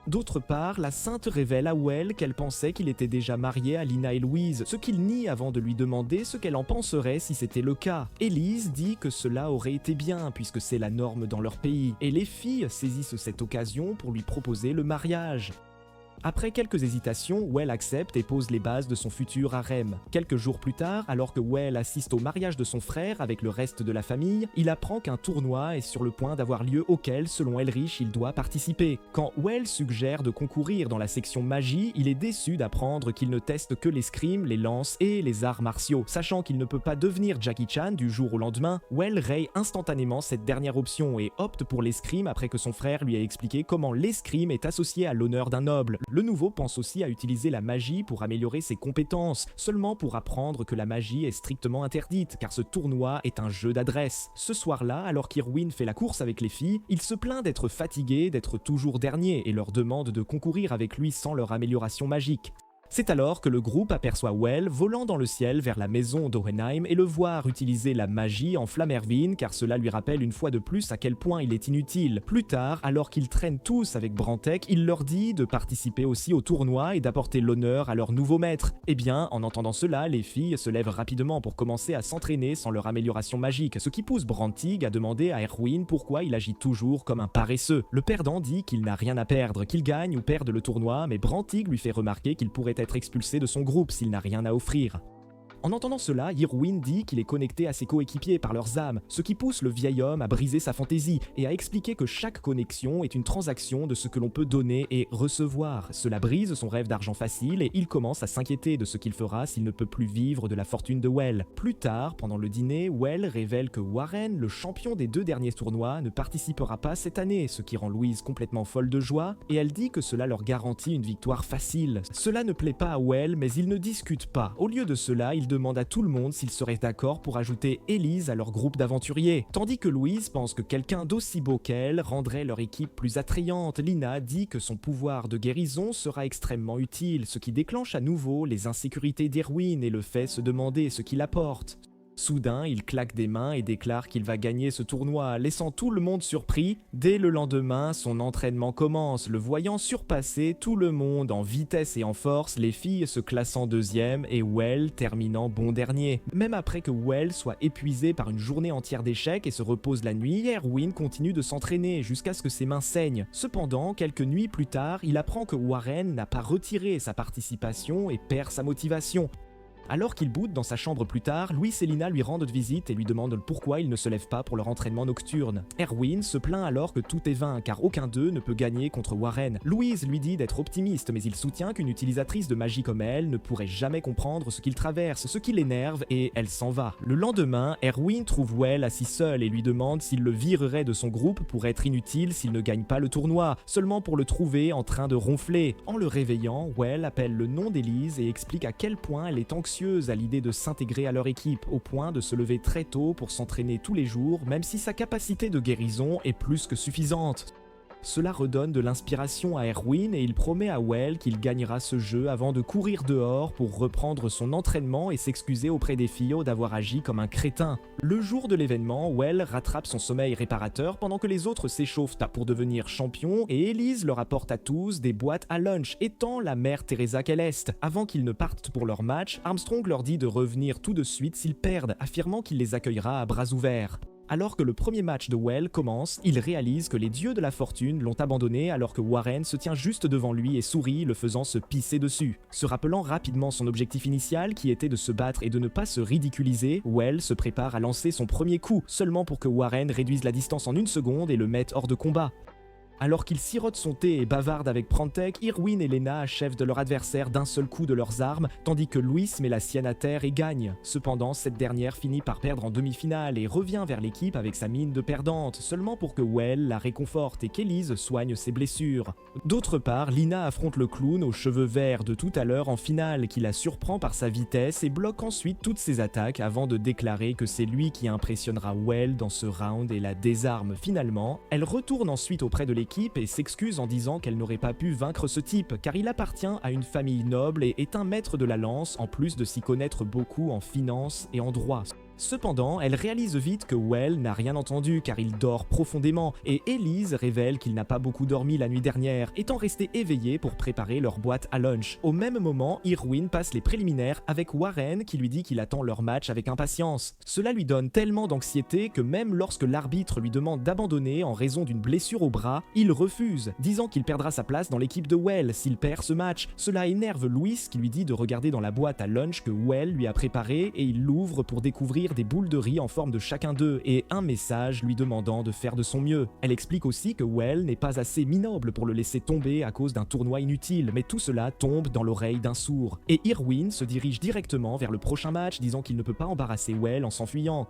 D'autre part, la sainte révèle à Well qu'elle pensait qu'il était déjà marié à Lina et Louise, ce qu'il nie avant de lui demander ce qu'elle en penserait si c'était le cas. Elise dit que cela aurait été bien puisque c'est la norme dans leur pays, et les filles saisissent cette occasion pour lui proposer le mariage. Après quelques hésitations, Well accepte et pose les bases de son futur harem. Quelques jours plus tard, alors que Well assiste au mariage de son frère avec le reste de la famille, il apprend qu'un tournoi est sur le point d'avoir lieu auquel, selon Elrich, il doit participer. Quand Well suggère de concourir dans la section magie, il est déçu d'apprendre qu'il ne teste que l'escrime, les lances et les arts martiaux. Sachant qu'il ne peut pas devenir Jackie Chan du jour au lendemain, Well raye instantanément cette dernière option et opte pour l'escrime après que son frère lui ait expliqué comment l'escrime est associé à l'honneur d'un noble. Le nouveau pense aussi à utiliser la magie pour améliorer ses compétences, seulement pour apprendre que la magie est strictement interdite, car ce tournoi est un jeu d'adresse. Ce soir-là, alors qu'Irwin fait la course avec les filles, il se plaint d'être fatigué, d'être toujours dernier, et leur demande de concourir avec lui sans leur amélioration magique. C'est alors que le groupe aperçoit Well volant dans le ciel vers la maison d'Hohenheim et le voir utiliser la magie en Flammervine car cela lui rappelle une fois de plus à quel point il est inutile. Plus tard, alors qu'ils traînent tous avec Brandtech, il leur dit de participer aussi au tournoi et d'apporter l'honneur à leur nouveau maître. Eh bien, en entendant cela, les filles se lèvent rapidement pour commencer à s'entraîner sans leur amélioration magique, ce qui pousse Brantig à demander à Erwin pourquoi il agit toujours comme un paresseux. Le perdant dit qu'il n'a rien à perdre, qu'il gagne ou perde le tournoi, mais Brantig lui fait remarquer qu'il pourrait être expulsé de son groupe s'il n'a rien à offrir. En entendant cela, Irwin dit qu'il est connecté à ses coéquipiers par leurs âmes, ce qui pousse le vieil homme à briser sa fantaisie et à expliquer que chaque connexion est une transaction de ce que l'on peut donner et recevoir. Cela brise son rêve d'argent facile et il commence à s'inquiéter de ce qu'il fera s'il ne peut plus vivre de la fortune de Well. Plus tard, pendant le dîner, Well révèle que Warren, le champion des 2 derniers tournois, ne participera pas cette année, ce qui rend Louise complètement folle de joie, et elle dit que cela leur garantit une victoire facile. Cela ne plaît pas à Well, mais ils ne discutent pas. Au lieu de cela, ils demande à tout le monde s'ils seraient d'accord pour ajouter Elise à leur groupe d'aventuriers. Tandis que Louise pense que quelqu'un d'aussi beau qu'elle rendrait leur équipe plus attrayante, Lina dit que son pouvoir de guérison sera extrêmement utile, ce qui déclenche à nouveau les insécurités d'Irwin et le fait se demander ce qu'il apporte. Soudain, il claque des mains et déclare qu'il va gagner ce tournoi, laissant tout le monde surpris. Dès le lendemain, son entraînement commence, le voyant surpasser tout le monde en vitesse et en force, les filles se classant deuxième et Well terminant bon dernier. Même après que Well soit épuisé par une journée entière d'échecs et se repose la nuit, Erwin continue de s'entraîner jusqu'à ce que ses mains saignent. Cependant, quelques nuits plus tard, il apprend que Warren n'a pas retiré sa participation et perd sa motivation. Alors qu'il boude dans sa chambre plus tard, Louis et Lina lui rendent visite et lui demandent pourquoi il ne se lève pas pour leur entraînement nocturne. Erwin se plaint alors que tout est vain car aucun d'eux ne peut gagner contre Warren. Louise lui dit d'être optimiste mais il soutient qu'une utilisatrice de magie comme elle ne pourrait jamais comprendre ce qu'il traverse, ce qui l'énerve et elle s'en va. Le lendemain, Erwin trouve Well assis seul et lui demande s'il le virerait de son groupe pour être inutile s'il ne gagne pas le tournoi, seulement pour le trouver en train de ronfler. En le réveillant, Well appelle le nom d'Elise et explique à quel point elle est anxieuse à l'idée de s'intégrer à leur équipe, au point de se lever très tôt pour s'entraîner tous les jours, même si sa capacité de guérison est plus que suffisante. Cela redonne de l'inspiration à Erwin et il promet à Well qu'il gagnera ce jeu avant de courir dehors pour reprendre son entraînement et s'excuser auprès des filles d'avoir agi comme un crétin. Le jour de l'événement, Well rattrape son sommeil réparateur pendant que les autres s'échauffent pour devenir champions et Elise leur apporte à tous des boîtes à lunch, étant la mère Teresa qu'elle est. Avant qu'ils ne partent pour leur match, Armstrong leur dit de revenir tout de suite s'ils perdent, affirmant qu'il les accueillera à bras ouverts. Alors que le premier match de Well commence, il réalise que les dieux de la fortune l'ont abandonné alors que Warren se tient juste devant lui et sourit, le faisant se pisser dessus. Se rappelant rapidement son objectif initial qui était de se battre et de ne pas se ridiculiser, Well se prépare à lancer son premier coup, seulement pour que Warren réduise la distance en une seconde et le mette hors de combat. Alors qu'il sirote son thé et bavarde avec Prantek, Irwin et Lena achèvent de leur adversaire d'un seul coup de leurs armes, tandis que Louis met la sienne à terre et gagne. Cependant, cette dernière finit par perdre en demi-finale et revient vers l'équipe avec sa mine de perdante, seulement pour que Well la réconforte et qu'Elise soigne ses blessures. D'autre part, Lina affronte le clown aux cheveux verts de tout à l'heure en finale, qui la surprend par sa vitesse et bloque ensuite toutes ses attaques avant de déclarer que c'est lui qui impressionnera Well dans ce round et la désarme finalement. Elle retourne ensuite auprès de l'équipe et s'excuse en disant qu'elle n'aurait pas pu vaincre ce type car il appartient à une famille noble et est un maître de la lance en plus de s'y connaître beaucoup en finance et en droit. Cependant, elle réalise vite que Well n'a rien entendu car il dort profondément et Elise révèle qu'il n'a pas beaucoup dormi la nuit dernière, étant resté éveillé pour préparer leur boîte à lunch. Au même moment, Irwin passe les préliminaires avec Warren qui lui dit qu'il attend leur match avec impatience. Cela lui donne tellement d'anxiété que même lorsque l'arbitre lui demande d'abandonner en raison d'une blessure au bras, il refuse, disant qu'il perdra sa place dans l'équipe de Well s'il perd ce match. Cela énerve Louis qui lui dit de regarder dans la boîte à lunch que Well lui a préparée et il l'ouvre pour découvrir des boules de riz en forme de chacun d'eux et un message lui demandant de faire de son mieux. Elle explique aussi que Well n'est pas assez minable pour le laisser tomber à cause d'un tournoi inutile, mais tout cela tombe dans l'oreille d'un sourd. Et Irwin se dirige directement vers le prochain match, disant qu'il ne peut pas embarrasser Well en s'enfuyant.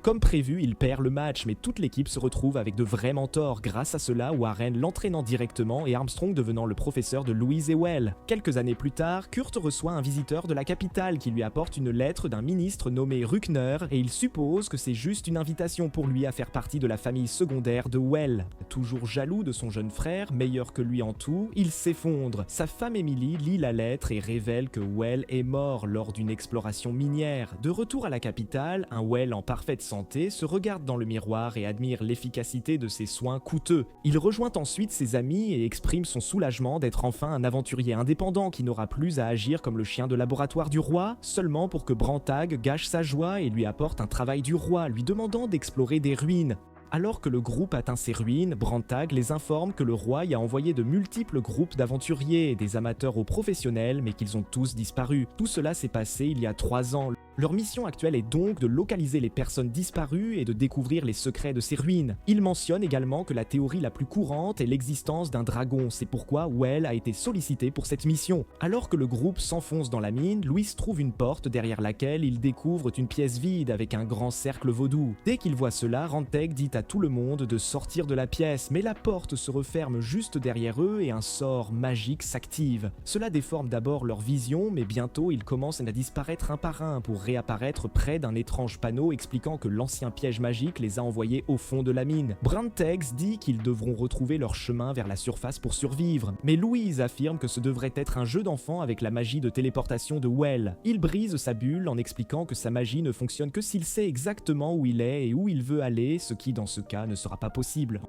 Comme prévu, il perd le match, mais toute l'équipe se retrouve avec de vrais mentors. Grâce à cela, Warren l'entraînant directement et Armstrong devenant le professeur de Louise et Well. Quelques années plus tard, Kurt reçoit un visiteur de la capitale qui lui apporte une lettre d'un ministre nommé Ruckner et il suppose que c'est juste une invitation pour lui à faire partie de la famille secondaire de Well. Toujours jaloux de son jeune frère, meilleur que lui en tout, il s'effondre. Sa femme Emily lit la lettre et révèle que Well est mort lors d'une exploration minière. De retour à la capitale, un Well en parfaite santé se regarde dans le miroir et admire l'efficacité de ses soins coûteux. Il rejoint ensuite ses amis et exprime son soulagement d'être enfin un aventurier indépendant qui n'aura plus à agir comme le chien de laboratoire du roi, seulement pour que Brantag gâche sa joie et lui apporte un travail du roi, lui demandant d'explorer des ruines. Alors que le groupe atteint ses ruines, Brantag les informe que le roi y a envoyé de multiples groupes d'aventuriers, des amateurs aux professionnels, mais qu'ils ont tous disparu. Tout cela s'est passé il y a 3 ans. Leur mission actuelle est donc de localiser les personnes disparues et de découvrir les secrets de ces ruines. Il mentionne également que la théorie la plus courante est l'existence d'un dragon, c'est pourquoi Well a été sollicité pour cette mission. Alors que le groupe s'enfonce dans la mine, Louis trouve une porte derrière laquelle il découvre une pièce vide avec un grand cercle vaudou. Dès qu'il voit cela, Rantek dit à tout le monde de sortir de la pièce, mais la porte se referme juste derrière eux et un sort magique s'active. Cela déforme d'abord leur vision, mais bientôt ils commencent à disparaître un par un pour réapparaître près d'un étrange panneau expliquant que l'ancien piège magique les a envoyés au fond de la mine. Brantex dit qu'ils devront retrouver leur chemin vers la surface pour survivre, mais Louise affirme que ce devrait être un jeu d'enfant avec la magie de téléportation de Well. Il brise sa bulle en expliquant que sa magie ne fonctionne que s'il sait exactement où il est et où il veut aller, ce qui dans ce cas ne sera pas possible.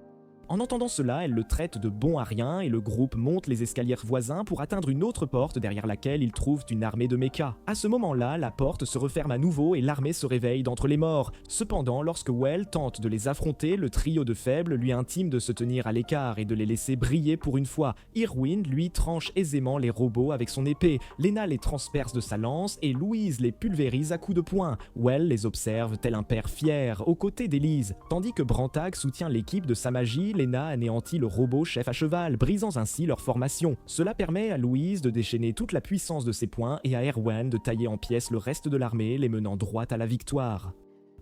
En entendant cela, elle le traite de bon à rien et le groupe monte les escaliers voisins pour atteindre une autre porte derrière laquelle ils trouvent une armée de mechas. À ce moment-là, la porte se referme à nouveau et l'armée se réveille d'entre les morts. Cependant, lorsque Well tente de les affronter, le trio de faibles lui intime de se tenir à l'écart et de les laisser briller pour une fois. Irwin, lui, tranche aisément les robots avec son épée. Lena les transperce de sa lance et Louise les pulvérise à coups de poing. Well les observe tel un père fier, aux côtés d'Elise. Tandis que Brantag soutient l'équipe de sa magie, Lena anéantit le robot chef à cheval, brisant ainsi leur formation. Cela permet à Louise de déchaîner toute la puissance de ses poings et à Erwan de tailler en pièces le reste de l'armée, les menant droit à la victoire.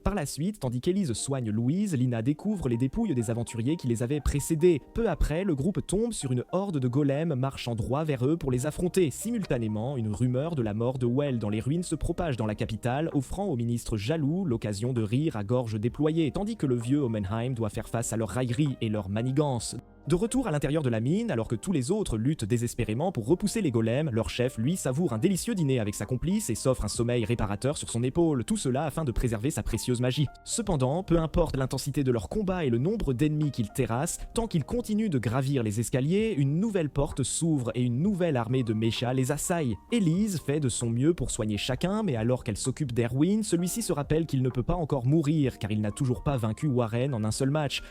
Par la suite, tandis qu'Elise soigne Louise, Lina découvre les dépouilles des aventuriers qui les avaient précédés. Peu après, le groupe tombe sur une horde de golems marchant droit vers eux pour les affronter. Simultanément, une rumeur de la mort de Well dans les ruines se propage dans la capitale, offrant au ministre jaloux l'occasion de rire à gorge déployée, tandis que le vieux Homenheim doit faire face à leur raillerie et leur manigance. De retour à l'intérieur de la mine, alors que tous les autres luttent désespérément pour repousser les golems, leur chef, lui, savoure un délicieux dîner avec sa complice et s'offre un sommeil réparateur sur son épaule, tout cela afin de préserver sa précieuse magie. Cependant, peu importe l'intensité de leur combat et le nombre d'ennemis qu'ils terrassent, tant qu'ils continuent de gravir les escaliers, une nouvelle porte s'ouvre et une nouvelle armée de mechas les assaille. Elise fait de son mieux pour soigner chacun, mais alors qu'elle s'occupe d'Erwin, celui-ci se rappelle qu'il ne peut pas encore mourir car il n'a toujours pas vaincu Warren en un seul match.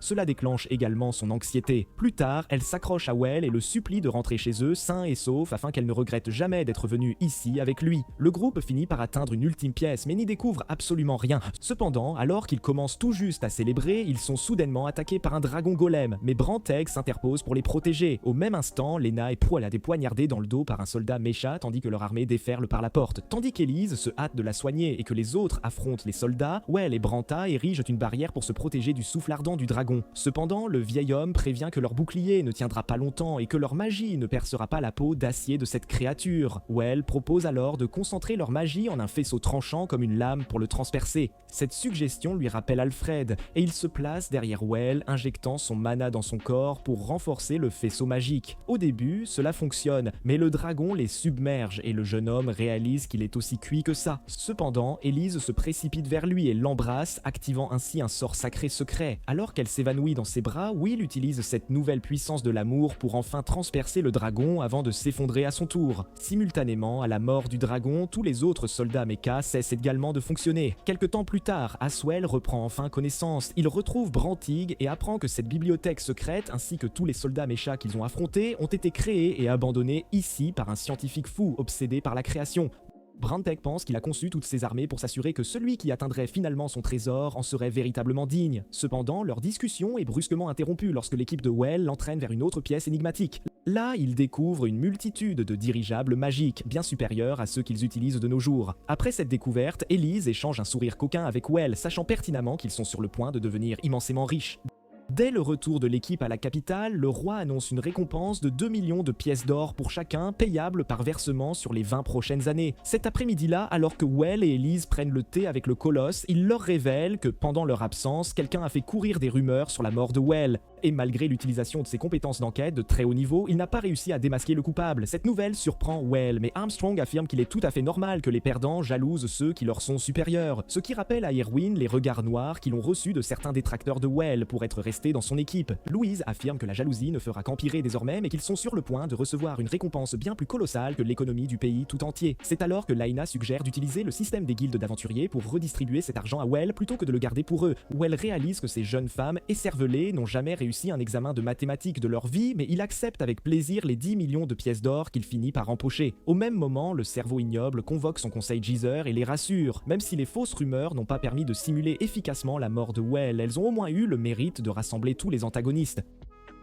Cela déclenche également son anxiété. Plus tard, elle s'accroche à Well et le supplie de rentrer chez eux sain et sauf afin qu'elle ne regrette jamais d'être venue ici avec lui. Le groupe finit par atteindre une ultime pièce mais n'y découvre absolument rien. Cependant, alors qu'ils commencent tout juste à célébrer, ils sont soudainement attaqués par un dragon golem, mais Branteg s'interpose pour les protéger. Au même instant, Lena est poignardée dans le dos par un soldat mecha tandis que leur armée déferle par la porte. Tandis qu'Elise se hâte de la soigner et que les autres affrontent les soldats, Well et Branta érigent une barrière pour se protéger du souffle ardent du dragon. Cependant, le vieil homme prévient que leur bouclier ne tiendra pas longtemps et que leur magie ne percera pas la peau d'acier de cette créature. Well propose alors de concentrer leur magie en un faisceau tranchant comme une lame pour le transpercer. Cette suggestion lui rappelle Alfred et il se place derrière Well, injectant son mana dans son corps pour renforcer le faisceau magique. Au début, cela fonctionne, mais le dragon les submerge et le jeune homme réalise qu'il est aussi cuit que ça. Cependant, Elise se précipite vers lui et l'embrasse, activant ainsi un sort sacré secret. Alors qu'elle s'évanouit dans ses bras, Will utilise cette nouvelle puissance de l'amour pour enfin transpercer le dragon avant de s'effondrer à son tour. Simultanément, à la mort du dragon, tous les autres soldats mechas cessent également de fonctionner. Quelque temps plus tard, Aswell reprend enfin connaissance. Il retrouve Brantig et apprend que cette bibliothèque secrète ainsi que tous les soldats mechas qu'ils ont affrontés ont été créés et abandonnés ici par un scientifique fou obsédé par la création. Branteg pense qu'il a conçu toutes ces armées pour s'assurer que celui qui atteindrait finalement son trésor en serait véritablement digne. Cependant, leur discussion est brusquement interrompue lorsque l'équipe de Well l'entraîne vers une autre pièce énigmatique. Là, ils découvrent une multitude de dirigeables magiques, bien supérieurs à ceux qu'ils utilisent de nos jours. Après cette découverte, Elise échange un sourire coquin avec Well, sachant pertinemment qu'ils sont sur le point de devenir immensément riches. Dès le retour de l'équipe à la capitale, le roi annonce une récompense de 2 millions de pièces d'or pour chacun, payable par versement sur les 20 prochaines années. Cet après-midi-là, alors que Well et Elise prennent le thé avec le colosse, il leur révèle que pendant leur absence, quelqu'un a fait courir des rumeurs sur la mort de Well. Et malgré l'utilisation de ses compétences d'enquête de très haut niveau, il n'a pas réussi à démasquer le coupable. Cette nouvelle surprend Well, mais Armstrong affirme qu'il est tout à fait normal que les perdants jalousent ceux qui leur sont supérieurs. Ce qui rappelle à Irwin les regards noirs qu'ils ont reçus de certains détracteurs de Well pour être restés dans son équipe. Louise affirme que la jalousie ne fera qu'empirer désormais, mais qu'ils sont sur le point de recevoir une récompense bien plus colossale que l'économie du pays tout entier. C'est alors que Laina suggère d'utiliser le système des guildes d'aventuriers pour redistribuer cet argent à Well plutôt que de le garder pour eux. Well réalise que ces jeunes femmes écervelées n'ont jamais réussi un examen de mathématiques de leur vie, mais il accepte avec plaisir les 10 millions de pièces d'or qu'il finit par empocher. Au même moment, le cerveau ignoble convoque son conseil Geezer et les rassure. Même si les fausses rumeurs n'ont pas permis de simuler efficacement la mort de Well, elles ont au moins eu le mérite de rassembler tous les antagonistes.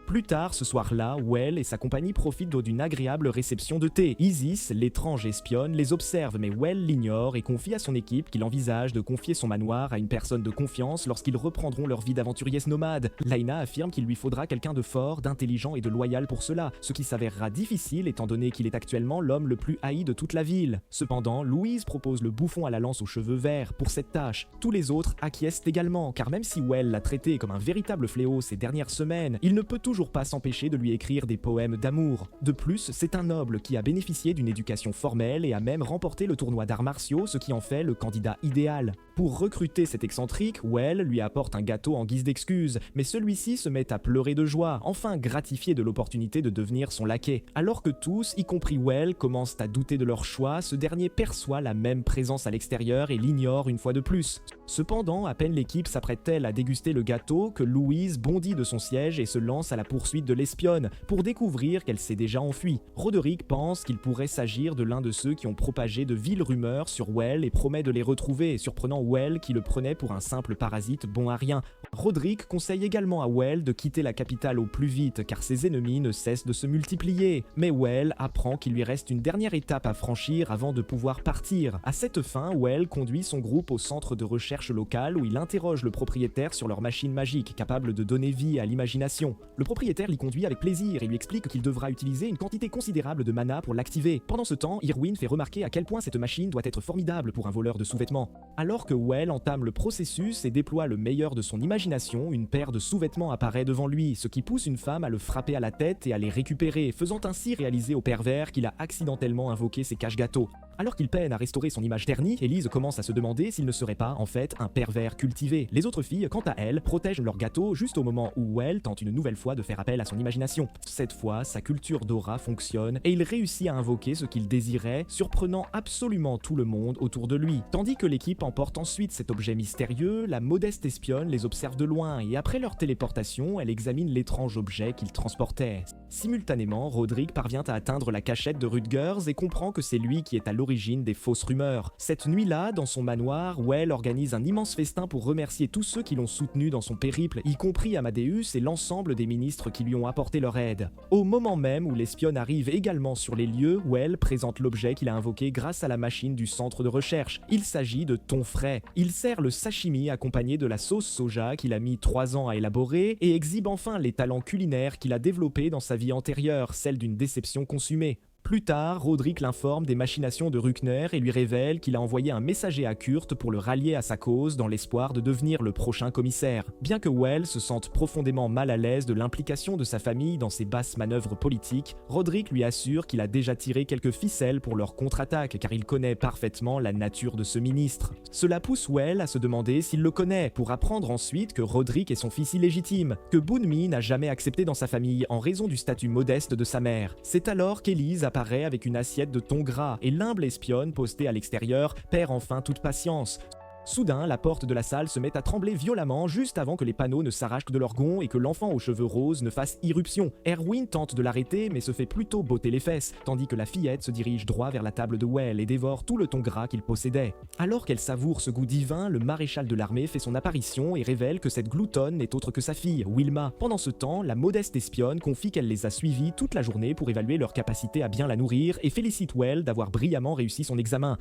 Plus tard, ce soir-là, Well et sa compagnie profitent d'une agréable réception de thé. Isis, l'étrange espionne, les observe, mais Well l'ignore et confie à son équipe qu'il envisage de confier son manoir à une personne de confiance lorsqu'ils reprendront leur vie d'aventuriers nomades. Laina affirme qu'il lui faudra quelqu'un de fort, d'intelligent et de loyal pour cela, ce qui s'avérera difficile étant donné qu'il est actuellement l'homme le plus haï de toute la ville. Cependant, Louise propose le bouffon à la lance aux cheveux verts pour cette tâche. Tous les autres acquiescent également, car même si Well l'a traité comme un véritable fléau ces dernières semaines, il ne peut toujours pas s'empêcher de lui écrire des poèmes d'amour. De plus, c'est un noble qui a bénéficié d'une éducation formelle et a même remporté le tournoi d'arts martiaux, ce qui en fait le candidat idéal. Pour recruter cet excentrique, Well lui apporte un gâteau en guise d'excuse, mais celui-ci se met à pleurer de joie, enfin gratifié de l'opportunité de devenir son laquais. Alors que tous, y compris Well, commencent à douter de leur choix, ce dernier perçoit la même présence à l'extérieur et l'ignore une fois de plus. Cependant, à peine l'équipe s'apprête-t-elle à déguster le gâteau que Louise bondit de son siège et se lance à la poursuite de l'espionne, pour découvrir qu'elle s'est déjà enfuie. Roderick pense qu'il pourrait s'agir de l'un de ceux qui ont propagé de viles rumeurs sur Well et promet de les retrouver, surprenant Well qui le prenait pour un simple parasite bon à rien. Roderick conseille également à Well de quitter la capitale au plus vite car ses ennemis ne cessent de se multiplier. Mais Well apprend qu'il lui reste une dernière étape à franchir avant de pouvoir partir. À cette fin, Well conduit son groupe au centre de recherche local où il interroge le propriétaire sur leur machine magique capable de donner vie à l'imagination. Le propriétaire l'y conduit avec plaisir et lui explique qu'il devra utiliser une quantité considérable de mana pour l'activer. Pendant ce temps, Irwin fait remarquer à quel point cette machine doit être formidable pour un voleur de sous-vêtements. Alors que Well entame le processus et déploie le meilleur de son imagination, une paire de sous-vêtements apparaît devant lui, ce qui pousse une femme à le frapper à la tête et à les récupérer, faisant ainsi réaliser au pervers qu'il a accidentellement invoqué ses cache-gâteaux. Alors qu'il peine à restaurer son image ternie, Elise commence à se demander s'il ne serait pas, en fait, un pervers cultivé. Les autres filles, quant à elles, protègent leur gâteau juste au moment où Well tente une nouvelle fois de faire appel à son imagination. Cette fois, sa culture d'aura fonctionne et il réussit à invoquer ce qu'il désirait, surprenant absolument tout le monde autour de lui. Tandis que l'équipe emporte ensuite cet objet mystérieux, la modeste espionne les observe de loin et après leur téléportation, elle examine l'étrange objet qu'ils transportaient. Simultanément, Roderick parvient à atteindre la cachette de Rutgers et comprend que c'est lui qui est à l'origine des fausses rumeurs. Cette nuit-là, dans son manoir, Well organise un immense festin pour remercier tous ceux qui l'ont soutenu dans son périple, y compris Amadeus et l'ensemble des ministres qui lui ont apporté leur aide. Au moment même où l'espionne arrive également sur les lieux, Well présente l'objet qu'il a invoqué grâce à la machine du centre de recherche. Il s'agit de thon frais. Il sert le sashimi accompagné de la sauce soja qu'il a mis 3 ans à élaborer et exhibe enfin les talents culinaires qu'il a développés dans sa vie antérieure, celle d'une déception consumée. Plus tard, Roderick l'informe des machinations de Ruckner et lui révèle qu'il a envoyé un messager à Kurt pour le rallier à sa cause dans l'espoir de devenir le prochain commissaire. Bien que Well se sente profondément mal à l'aise de l'implication de sa famille dans ces basses manœuvres politiques, Roderick lui assure qu'il a déjà tiré quelques ficelles pour leur contre-attaque car il connaît parfaitement la nature de ce ministre. Cela pousse Well à se demander s'il le connaît pour apprendre ensuite que Roderick est son fils illégitime, que Boonmi n'a jamais accepté dans sa famille en raison du statut modeste de sa mère. C'est alors qu'Elise apparaît avec une assiette de thon gras et l'humble espionne postée à l'extérieur perd enfin toute patience. Soudain, la porte de la salle se met à trembler violemment juste avant que les panneaux ne s'arrachent de leurs gonds et que l'enfant aux cheveux roses ne fasse irruption. Erwin tente de l'arrêter mais se fait plutôt botter les fesses, tandis que la fillette se dirige droit vers la table de Well et dévore tout le thon gras qu'il possédait. Alors qu'elle savoure ce goût divin, le maréchal de l'armée fait son apparition et révèle que cette gloutonne n'est autre que sa fille, Wilma. Pendant ce temps, la modeste espionne confie qu'elle les a suivis toute la journée pour évaluer leur capacité à bien la nourrir et félicite Well d'avoir brillamment réussi son examen.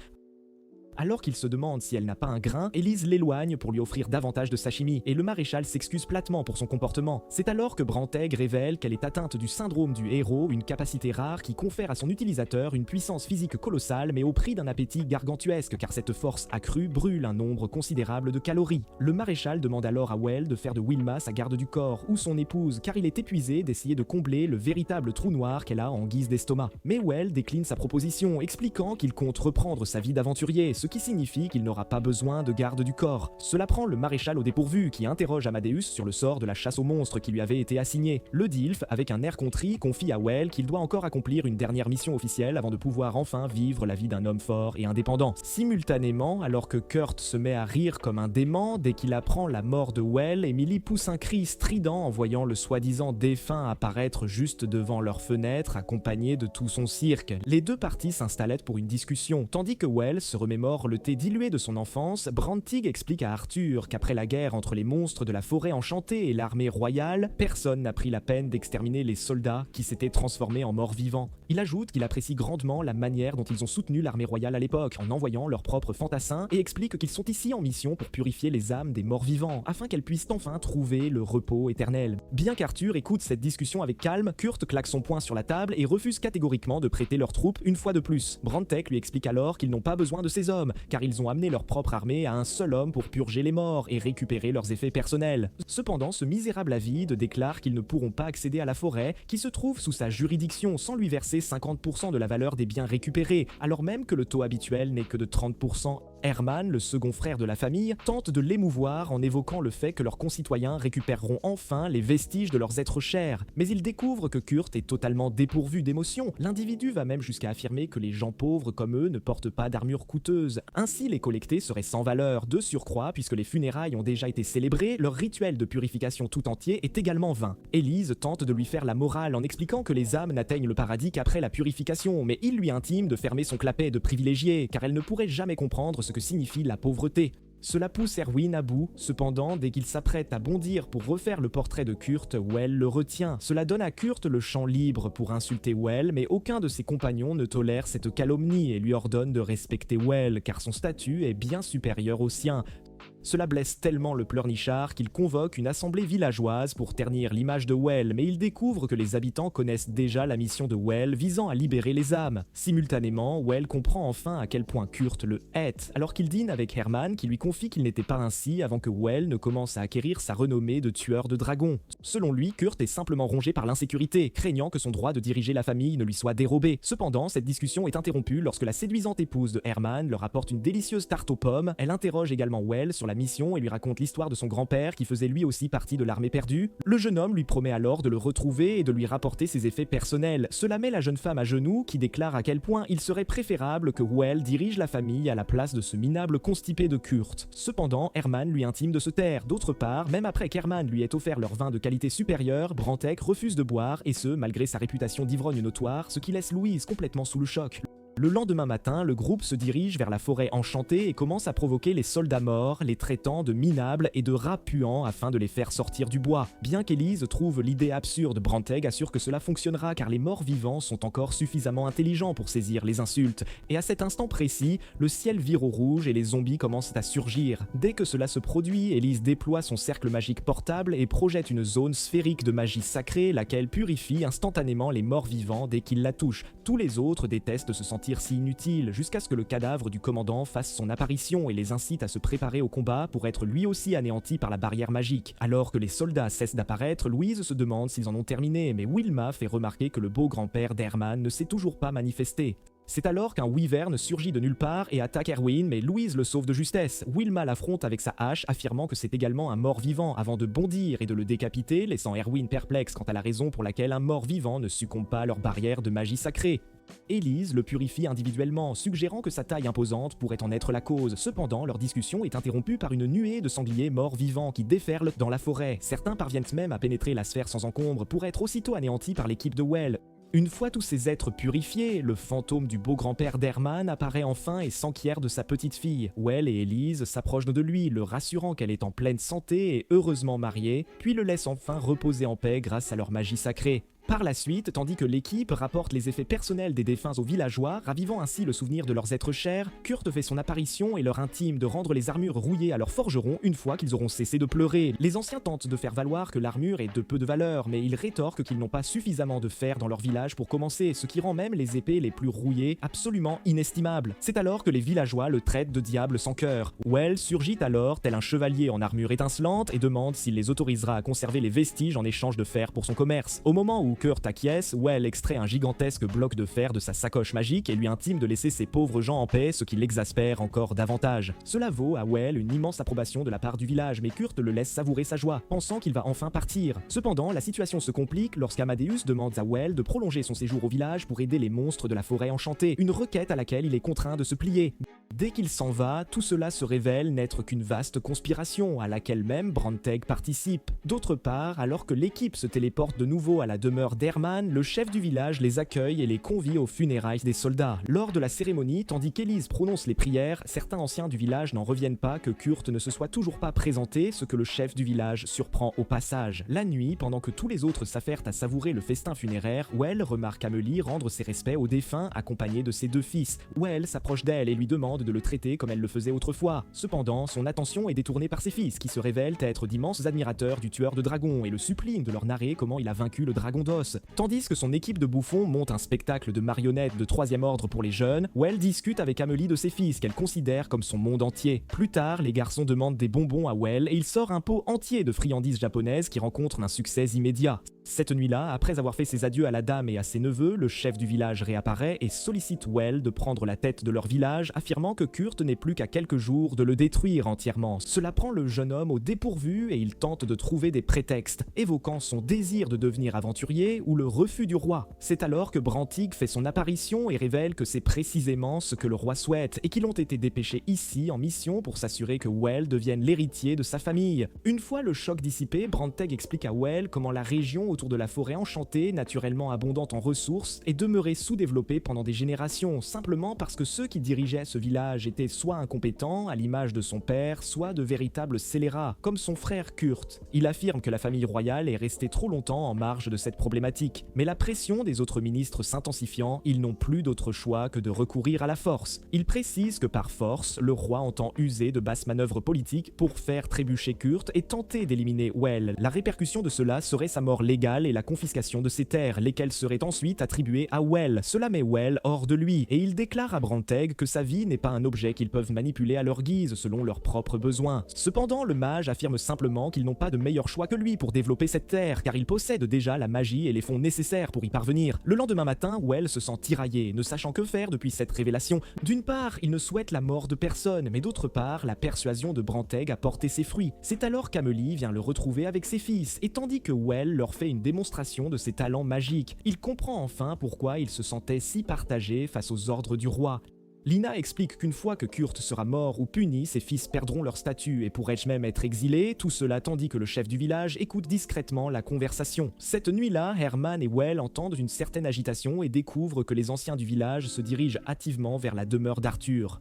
Alors qu'il se demande si elle n'a pas un grain, Elise l'éloigne pour lui offrir davantage de sashimi, et le maréchal s'excuse platement pour son comportement. C'est alors que Branteg révèle qu'elle est atteinte du syndrome du héros, une capacité rare qui confère à son utilisateur une puissance physique colossale mais au prix d'un appétit gargantuesque car cette force accrue brûle un nombre considérable de calories. Le maréchal demande alors à Well de faire de Wilma sa garde du corps ou son épouse car il est épuisé d'essayer de combler le véritable trou noir qu'elle a en guise d'estomac. Mais Well décline sa proposition, expliquant qu'il compte reprendre sa vie d'aventurier, ce qui signifie qu'il n'aura pas besoin de garde du corps. Cela prend le maréchal au dépourvu qui interroge Amadeus sur le sort de la chasse aux monstres qui lui avait été assignée. Le Dilf, avec un air contrit, confie à Well qu'il doit encore accomplir une dernière mission officielle avant de pouvoir enfin vivre la vie d'un homme fort et indépendant. Simultanément, alors que Kurt se met à rire comme un dément dès qu'il apprend la mort de Well, Emily pousse un cri strident en voyant le soi-disant défunt apparaître juste devant leur fenêtre accompagné de tout son cirque. Les deux parties s'installent pour une discussion, tandis que Well se remémore alors le thé dilué de son enfance, Brantig explique à Arthur qu'après la guerre entre les monstres de la forêt enchantée et l'armée royale, personne n'a pris la peine d'exterminer les soldats qui s'étaient transformés en morts-vivants. Il ajoute qu'il apprécie grandement la manière dont ils ont soutenu l'armée royale à l'époque, en envoyant leurs propres fantassins, et explique qu'ils sont ici en mission pour purifier les âmes des morts-vivants, afin qu'elles puissent enfin trouver le repos éternel. Bien qu'Arthur écoute cette discussion avec calme, Kurt claque son poing sur la table et refuse catégoriquement de prêter leurs troupes une fois de plus. Brantek lui explique alors qu'ils n'ont pas besoin de ces hommes, car ils ont amené leur propre armée à un seul homme pour purger les morts et récupérer leurs effets personnels. Cependant, ce misérable avide déclare qu'ils ne pourront pas accéder à la forêt, qui se trouve sous sa juridiction, sans lui verser 50% de la valeur des biens récupérés, alors même que le taux habituel n'est que de 30%. Hermann, le second frère de la famille, tente de l'émouvoir en évoquant le fait que leurs concitoyens récupéreront enfin les vestiges de leurs êtres chers. Mais il découvre que Kurt est totalement dépourvu d'émotions. L'individu va même jusqu'à affirmer que les gens pauvres comme eux ne portent pas d'armure coûteuse. Ainsi, les collecter serait sans valeur. De surcroît, puisque les funérailles ont déjà été célébrées, leur rituel de purification tout entier est également vain. Élise tente de lui faire la morale en expliquant que les âmes n'atteignent le paradis qu'après la purification, mais il lui intime de fermer son clapet de privilégié, car elle ne pourrait jamais comprendre ce que signifie la pauvreté. Cela pousse Erwin à bout, cependant, dès qu'il s'apprête à bondir pour refaire le portrait de Kurt, Well le retient. Cela donne à Kurt le champ libre pour insulter Well, mais aucun de ses compagnons ne tolère cette calomnie et lui ordonne de respecter Well, car son statut est bien supérieur au sien. Cela blesse tellement le pleurnichard qu'il convoque une assemblée villageoise pour ternir l'image de Well, mais il découvre que les habitants connaissent déjà la mission de Well visant à libérer les âmes. Simultanément, Well comprend enfin à quel point Kurt le hait, alors qu'il dîne avec Hermann qui lui confie qu'il n'était pas ainsi avant que Well ne commence à acquérir sa renommée de tueur de dragons. Selon lui, Kurt est simplement rongé par l'insécurité, craignant que son droit de diriger la famille ne lui soit dérobé. Cependant, cette discussion est interrompue lorsque la séduisante épouse de Hermann leur apporte une délicieuse tarte aux pommes. Elle interroge également Well sur la mission et lui raconte l'histoire de son grand-père qui faisait lui aussi partie de l'armée perdue. Le jeune homme lui promet alors de le retrouver et de lui rapporter ses effets personnels. Cela met la jeune femme à genoux qui déclare à quel point il serait préférable que Well dirige la famille à la place de ce minable constipé de Kurt. Cependant, Hermann lui intime de se taire. D'autre part, même après qu'Hermann lui ait offert leur vin de qualité supérieure, Brantek refuse de boire et ce, malgré sa réputation d'ivrogne notoire, ce qui laisse Louise complètement sous le choc. Le lendemain matin, le groupe se dirige vers la forêt enchantée et commence à provoquer les soldats morts, les traitant de minables et de rats puants afin de les faire sortir du bois. Bien qu'Élise trouve l'idée absurde, Branteg assure que cela fonctionnera car les morts vivants sont encore suffisamment intelligents pour saisir les insultes. Et à cet instant précis, le ciel vire au rouge et les zombies commencent à surgir. Dès que cela se produit, Élise déploie son cercle magique portable et projette une zone sphérique de magie sacrée, laquelle purifie instantanément les morts vivants dès qu'ils la touchent. Tous les autres détestent se sentir si inutile, jusqu'à ce que le cadavre du commandant fasse son apparition et les incite à se préparer au combat pour être lui aussi anéanti par la barrière magique. Alors que les soldats cessent d'apparaître, Louise se demande s'ils en ont terminé, mais Wilma fait remarquer que le beau grand-père d'Hermann ne s'est toujours pas manifesté. C'est alors qu'un wyvern surgit de nulle part et attaque Erwin, mais Louise le sauve de justesse. Wilma l'affronte avec sa hache, affirmant que c'est également un mort-vivant, avant de bondir et de le décapiter, laissant Erwin perplexe quant à la raison pour laquelle un mort-vivant ne succombe pas à leur barrière de magie sacrée. Élise le purifie individuellement, suggérant que sa taille imposante pourrait en être la cause. Cependant, leur discussion est interrompue par une nuée de sangliers morts vivants qui déferlent dans la forêt. Certains parviennent même à pénétrer la sphère sans encombre pour être aussitôt anéantis par l'équipe de Well. Une fois tous ces êtres purifiés, le fantôme du beau grand-père d'Hermann apparaît enfin et s'enquiert de sa petite fille. Well et Élise s'approchent de lui, le rassurant qu'elle est en pleine santé et heureusement mariée, puis le laissent enfin reposer en paix grâce à leur magie sacrée. Par la suite, tandis que l'équipe rapporte les effets personnels des défunts aux villageois, ravivant ainsi le souvenir de leurs êtres chers, Kurt fait son apparition et leur intime de rendre les armures rouillées à leurs forgerons une fois qu'ils auront cessé de pleurer. Les anciens tentent de faire valoir que l'armure est de peu de valeur, mais ils rétorquent qu'ils n'ont pas suffisamment de fer dans leur village pour commencer, ce qui rend même les épées les plus rouillées absolument inestimables. C'est alors que les villageois le traitent de diable sans cœur. Well surgit alors, tel un chevalier en armure étincelante, et demande s'il les autorisera à conserver les vestiges en échange de fer pour son commerce. Au moment où Kurt acquiesce, Well extrait un gigantesque bloc de fer de sa sacoche magique et lui intime de laisser ces pauvres gens en paix, ce qui l'exaspère encore davantage. Cela vaut à Well une immense approbation de la part du village, mais Kurt le laisse savourer sa joie, pensant qu'il va enfin partir. Cependant, la situation se complique lorsqu'Amadeus demande à Well de prolonger son séjour au village pour aider les monstres de la forêt enchantée, une requête à laquelle il est contraint de se plier. Dès qu'il s'en va, tout cela se révèle n'être qu'une vaste conspiration à laquelle même Branteg participe. D'autre part, alors que l'équipe se téléporte de nouveau à la demeure d'Herman, le chef du village les accueille et les convie aux funérailles des soldats. Lors de la cérémonie, tandis qu'Elise prononce les prières, certains anciens du village n'en reviennent pas que Kurt ne se soit toujours pas présenté, ce que le chef du village surprend au passage. La nuit, pendant que tous les autres s'affairent à savourer le festin funéraire, Well remarque Amélie rendre ses respects au défunt accompagné de ses deux fils. Well s'approche d'elle et lui demande de le traiter comme elle le faisait autrefois. Cependant, son attention est détournée par ses fils, qui se révèlent être d'immenses admirateurs du tueur de dragons et le supplient de leur narrer comment il a vaincu le dragon d'os. Tandis que son équipe de bouffons monte un spectacle de marionnettes de troisième ordre pour les jeunes, Well discute avec Amélie de ses fils, qu'elle considère comme son monde entier. Plus tard, les garçons demandent des bonbons à Well et il sort un pot entier de friandises japonaises qui rencontrent un succès immédiat. Cette nuit-là, après avoir fait ses adieux à la dame et à ses neveux, le chef du village réapparaît et sollicite Well de prendre la tête de leur village, affirmant que Kurt n'est plus qu'à quelques jours de le détruire entièrement. Cela prend le jeune homme au dépourvu et il tente de trouver des prétextes, évoquant son désir de devenir aventurier ou le refus du roi. C'est alors que Brantig fait son apparition et révèle que c'est précisément ce que le roi souhaite et qu'ils ont été dépêchés ici en mission pour s'assurer que Well devienne l'héritier de sa famille. Une fois le choc dissipé, Branteg explique à Well comment la région autour de la forêt enchantée, naturellement abondante en ressources, est demeurée sous-développée pendant des générations, simplement parce que ceux qui dirigeaient ce village étaient soit incompétents, à l'image de son père, soit de véritables scélérats, comme son frère Kurt. Il affirme que la famille royale est restée trop longtemps en marge de cette problématique, mais la pression des autres ministres s'intensifiant, ils n'ont plus d'autre choix que de recourir à la force. Il précise que par force, le roi entend user de basses manœuvres politiques pour faire trébucher Kurt et tenter d'éliminer Well. La répercussion de cela serait sa mort légale et la confiscation de ses terres, lesquelles seraient ensuite attribuées à Well. Cela met Well hors de lui, et il déclare à Branteg que sa vie n'est pas un objet qu'ils peuvent manipuler à leur guise, selon leurs propres besoins. Cependant, le mage affirme simplement qu'ils n'ont pas de meilleur choix que lui pour développer cette terre, car il possède déjà la magie et les fonds nécessaires pour y parvenir. Le lendemain matin, Well se sent tiraillé, ne sachant que faire depuis cette révélation. D'une part, il ne souhaite la mort de personne, mais d'autre part, la persuasion de Branteg a porté ses fruits. C'est alors qu'Amélie vient le retrouver avec ses fils, et tandis que Well leur fait une démonstration de ses talents magiques, il comprend enfin pourquoi il se sentait si partagé face aux ordres du roi. Lina explique qu'une fois que Kurt sera mort ou puni, ses fils perdront leur statut et pourraient même être exilés, tout cela tandis que le chef du village écoute discrètement la conversation. Cette nuit-là, Herman et Well entendent une certaine agitation et découvrent que les anciens du village se dirigent hâtivement vers la demeure d'Arthur.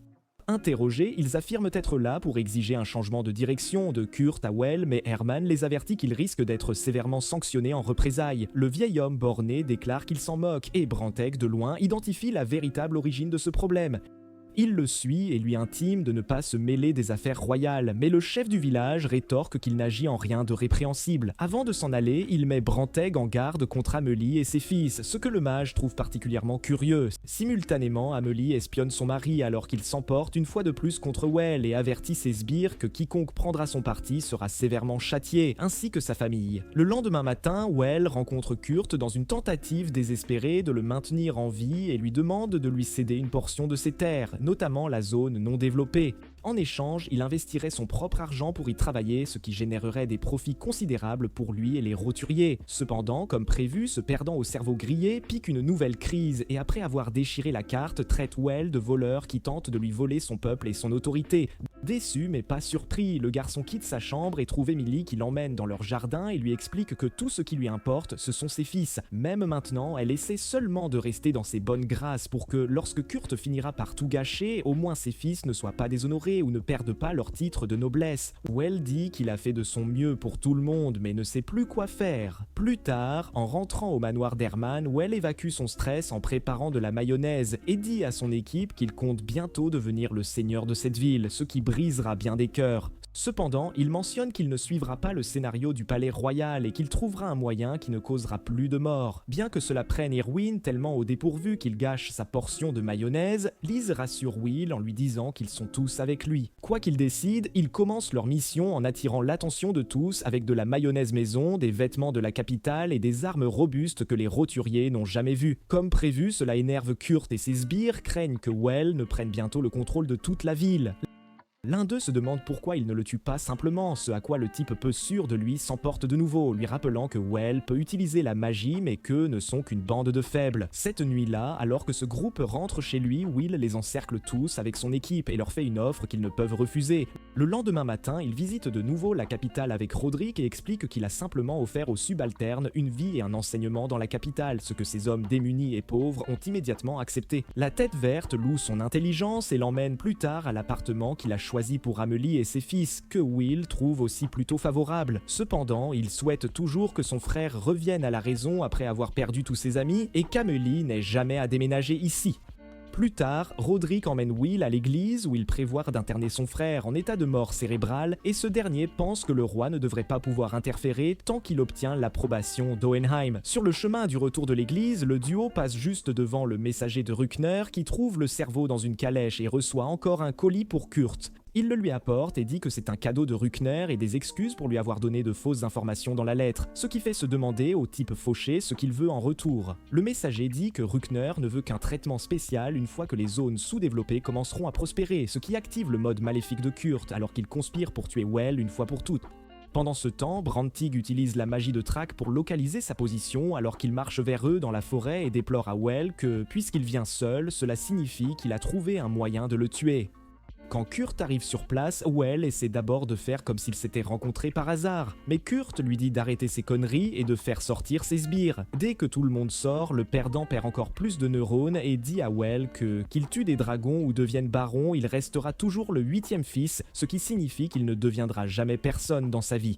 Interrogés, ils affirment être là pour exiger un changement de direction de Kurt à Well, mais Herman les avertit qu'ils risquent d'être sévèrement sanctionnés en représailles. Le vieil homme borné déclare qu'il s'en moque, et Branteg, de loin, identifie la véritable origine de ce problème. Il le suit et lui intime de ne pas se mêler des affaires royales, mais le chef du village rétorque qu'il n'agit en rien de répréhensible. Avant de s'en aller, il met Branteg en garde contre Amélie et ses fils, ce que le mage trouve particulièrement curieux. Simultanément, Amélie espionne son mari alors qu'il s'emporte une fois de plus contre Well et avertit ses sbires que quiconque prendra son parti sera sévèrement châtié, ainsi que sa famille. Le lendemain matin, Well rencontre Kurt dans une tentative désespérée de le maintenir en vie et lui demande de lui céder une portion de ses terres, notamment la zone non développée. En échange, il investirait son propre argent pour y travailler, ce qui générerait des profits considérables pour lui et les roturiers. Cependant, comme prévu, ce perdant au cerveau grillé pique une nouvelle crise et après avoir déchiré la carte, traite Well de voleur qui tente de lui voler son peuple et son autorité. Déçu mais pas surpris, le garçon quitte sa chambre et trouve Emily qui l'emmène dans leur jardin et lui explique que tout ce qui lui importe, ce sont ses fils. Même maintenant, elle essaie seulement de rester dans ses bonnes grâces pour que, lorsque Kurt finira par tout gâcher, au moins ses fils ne soient pas déshonorés ou ne perdent pas leur titre de noblesse. Well dit qu'il a fait de son mieux pour tout le monde mais ne sait plus quoi faire. Plus tard, en rentrant au manoir d'Herman, Well évacue son stress en préparant de la mayonnaise et dit à son équipe qu'il compte bientôt devenir le seigneur de cette ville, ce qui brisera bien des cœurs. Cependant, il mentionne qu'il ne suivra pas le scénario du palais royal et qu'il trouvera un moyen qui ne causera plus de morts. Bien que cela prenne Erwin tellement au dépourvu qu'il gâche sa portion de mayonnaise, Liz rassure Will en lui disant qu'ils sont tous avec lui. Quoi qu'ils décident, ils commencent leur mission en attirant l'attention de tous avec de la mayonnaise maison, des vêtements de la capitale et des armes robustes que les roturiers n'ont jamais vues. Comme prévu, cela énerve Kurt et ses sbires craignent que Well ne prenne bientôt le contrôle de toute la ville. L'un d'eux se demande pourquoi il ne le tue pas simplement, ce à quoi le type peu sûr de lui s'emporte de nouveau, lui rappelant que Well peut utiliser la magie mais qu'eux ne sont qu'une bande de faibles. Cette nuit-là, alors que ce groupe rentre chez lui, Will les encercle tous avec son équipe et leur fait une offre qu'ils ne peuvent refuser. Le lendemain matin, il visite de nouveau la capitale avec Roderick et explique qu'il a simplement offert aux subalternes une vie et un enseignement dans la capitale, ce que ces hommes démunis et pauvres ont immédiatement accepté. La tête verte loue son intelligence et l'emmène plus tard à l'appartement qu'il a choisi pour Amelie et ses fils, que Will trouve aussi plutôt favorable. Cependant, il souhaite toujours que son frère revienne à la raison après avoir perdu tous ses amis et qu'Amelie n'ait jamais à déménager ici. Plus tard, Roderick emmène Will à l'église où il prévoit d'interner son frère en état de mort cérébrale et ce dernier pense que le roi ne devrait pas pouvoir interférer tant qu'il obtient l'approbation d'Ohenheim. Sur le chemin du retour de l'église, le duo passe juste devant le messager de Ruckner qui trouve le cerveau dans une calèche et reçoit encore un colis pour Kurt. Il le lui apporte et dit que c'est un cadeau de Ruckner et des excuses pour lui avoir donné de fausses informations dans la lettre, ce qui fait se demander au type fauché ce qu'il veut en retour. Le messager dit que Ruckner ne veut qu'un traitement spécial une fois que les zones sous-développées commenceront à prospérer, ce qui active le mode maléfique de Kurt alors qu'il conspire pour tuer Well une fois pour toutes. Pendant ce temps, Brantig utilise la magie de Track pour localiser sa position alors qu'il marche vers eux dans la forêt et déplore à Well que, puisqu'il vient seul, cela signifie qu'il a trouvé un moyen de le tuer. Quand Kurt arrive sur place, Well essaie d'abord de faire comme s'ils s'étaient rencontrés par hasard, mais Kurt lui dit d'arrêter ses conneries et de faire sortir ses sbires. Dès que tout le monde sort, le perdant perd encore plus de neurones et dit à Well que qu'il tue des dragons ou devienne baron, il restera toujours le 8e fils, ce qui signifie qu'il ne deviendra jamais personne dans sa vie.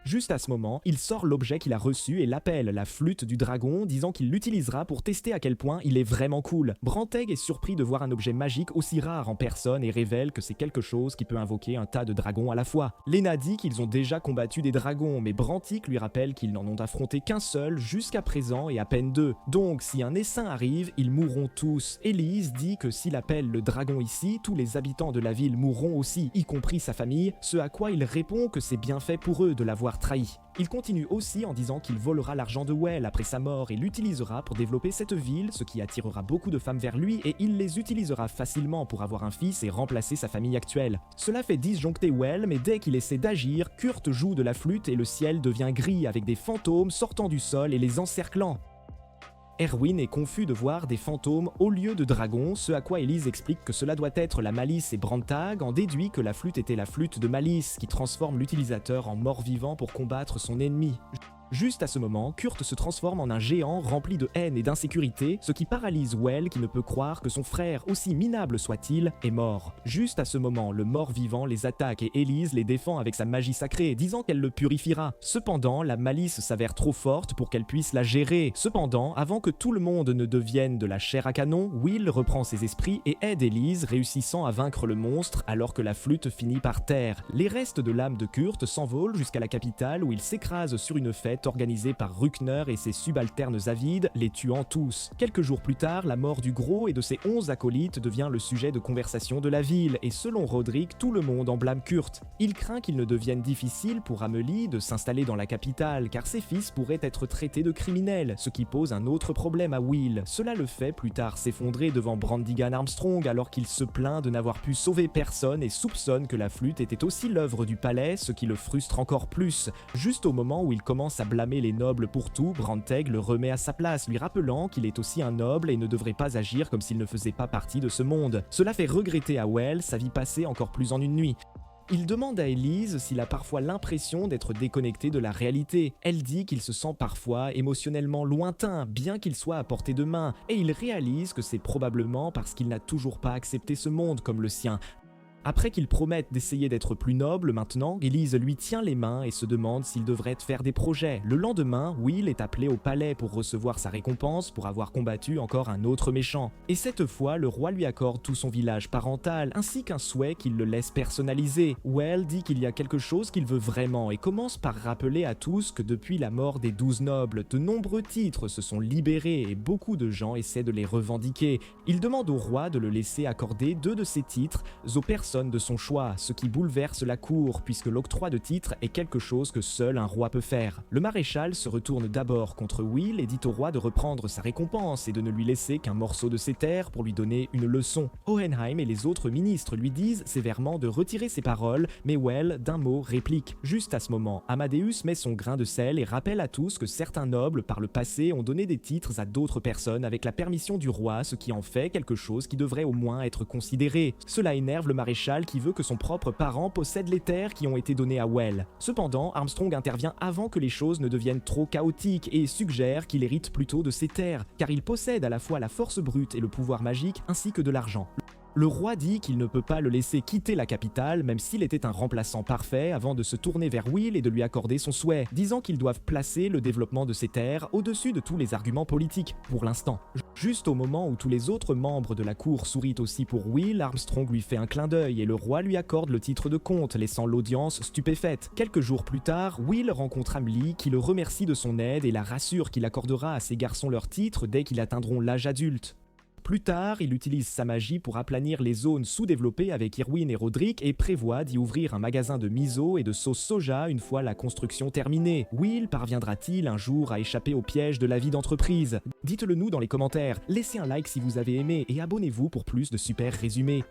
Juste à ce moment, il sort l'objet qu'il a reçu et l'appelle la flûte du dragon, disant qu'il l'utilisera pour tester à quel point il est vraiment cool. Branteg est surpris de voir un objet magique aussi rare en personne et révèle que c'est quelque chose qui peut invoquer un tas de dragons à la fois. Lena dit qu'ils ont déjà combattu des dragons, mais Brantig lui rappelle qu'ils n'en ont affronté qu'un seul jusqu'à présent et à peine 2. Donc si un essaim arrive, ils mourront tous. Elise dit que s'il appelle le dragon ici, tous les habitants de la ville mourront aussi, y compris sa famille, ce à quoi il répond que c'est bien fait pour eux de l'avoir trahi. Il continue aussi en disant qu'il volera l'argent de Well après sa mort et l'utilisera pour développer cette ville, ce qui attirera beaucoup de femmes vers lui et il les utilisera facilement pour avoir un fils et remplacer sa famille actuelle. Cela fait disjoncter Well, mais dès qu'il essaie d'agir, Kurt joue de la flûte et le ciel devient gris avec des fantômes sortant du sol et les encerclant. Erwin est confus de voir des fantômes au lieu de dragons, ce à quoi Elise explique que cela doit être la malice et Brantag en déduit que la flûte était la flûte de malice qui transforme l'utilisateur en mort-vivant pour combattre son ennemi. Juste à ce moment, Kurt se transforme en un géant rempli de haine et d'insécurité, ce qui paralyse Well qui ne peut croire que son frère, aussi minable soit-il, est mort. Juste à ce moment, le mort-vivant les attaque et Elise les défend avec sa magie sacrée, disant qu'elle le purifiera. Cependant, la malice s'avère trop forte pour qu'elle puisse la gérer. Cependant, avant que tout le monde ne devienne de la chair à canon, Will reprend ses esprits et aide Elise, réussissant à vaincre le monstre alors que la flûte finit par terre. Les restes de l'âme de Kurt s'envolent jusqu'à la capitale où il s'écrase sur une fête organisée par Ruckner et ses subalternes avides, les tuant tous. Quelques jours plus tard, la mort du gros et de ses 11 acolytes devient le sujet de conversation de la ville, et selon Roderick, tout le monde en blâme Kurt. Il craint qu'il ne devienne difficile pour Amelie de s'installer dans la capitale, car ses fils pourraient être traités de criminels, ce qui pose un autre problème à Will. Cela le fait plus tard s'effondrer devant Brandigan Armstrong alors qu'il se plaint de n'avoir pu sauver personne et soupçonne que la flûte était aussi l'œuvre du palais, ce qui le frustre encore plus. Juste au moment où il commence à blâmer les nobles pour tout, Branteg le remet à sa place, lui rappelant qu'il est aussi un noble et ne devrait pas agir comme s'il ne faisait pas partie de ce monde. Cela fait regretter à Well sa vie passée encore plus en une nuit. Il demande à Elise s'il a parfois l'impression d'être déconnecté de la réalité. Elle dit qu'il se sent parfois émotionnellement lointain, bien qu'il soit à portée de main, et il réalise que c'est probablement parce qu'il n'a toujours pas accepté ce monde comme le sien. Après qu'il promette d'essayer d'être plus noble maintenant, Elise lui tient les mains et se demande s'il devrait faire des projets. Le lendemain, Will est appelé au palais pour recevoir sa récompense pour avoir combattu encore un autre méchant. Et cette fois, le roi lui accorde tout son village parental, ainsi qu'un souhait qu'il le laisse personnaliser. Well dit qu'il y a quelque chose qu'il veut vraiment et commence par rappeler à tous que depuis la mort des 12 nobles, de nombreux titres se sont libérés et beaucoup de gens essaient de les revendiquer. Il demande au roi de le laisser accorder 2 de ces titres aux personnes personne de son choix, ce qui bouleverse la cour puisque l'octroi de titre est quelque chose que seul un roi peut faire. Le maréchal se retourne d'abord contre Will et dit au roi de reprendre sa récompense et de ne lui laisser qu'un morceau de ses terres pour lui donner une leçon. Hohenheim et les autres ministres lui disent sévèrement de retirer ses paroles, mais Well, d'un mot, réplique. Juste à ce moment, Amadeus met son grain de sel et rappelle à tous que certains nobles, par le passé, ont donné des titres à d'autres personnes avec la permission du roi, ce qui en fait quelque chose qui devrait au moins être considéré. Cela énerve le maréchal qui veut que son propre parent possède les terres qui ont été données à Well. Cependant, Armstrong intervient avant que les choses ne deviennent trop chaotiques et suggère qu'il hérite plutôt de ses terres, car il possède à la fois la force brute et le pouvoir magique, ainsi que de l'argent. Le roi dit qu'il ne peut pas le laisser quitter la capitale, même s'il était un remplaçant parfait, avant de se tourner vers Will et de lui accorder son souhait, disant qu'ils doivent placer le développement de ses terres au-dessus de tous les arguments politiques, pour l'instant. Juste au moment où tous les autres membres de la cour sourient aussi pour Will, Armstrong lui fait un clin d'œil et le roi lui accorde le titre de comte, laissant l'audience stupéfaite. Quelques jours plus tard, Will rencontre Amelie qui le remercie de son aide et la rassure qu'il accordera à ses garçons leur titre dès qu'ils atteindront l'âge adulte. Plus tard, il utilise sa magie pour aplanir les zones sous-développées avec Irwin et Roderick et prévoit d'y ouvrir un magasin de miso et de sauce soja une fois la construction terminée. Will parviendra-t-il un jour à échapper au piège de la vie d'entreprise? Dites-le nous dans les commentaires, laissez un like si vous avez aimé et abonnez-vous pour plus de super résumés.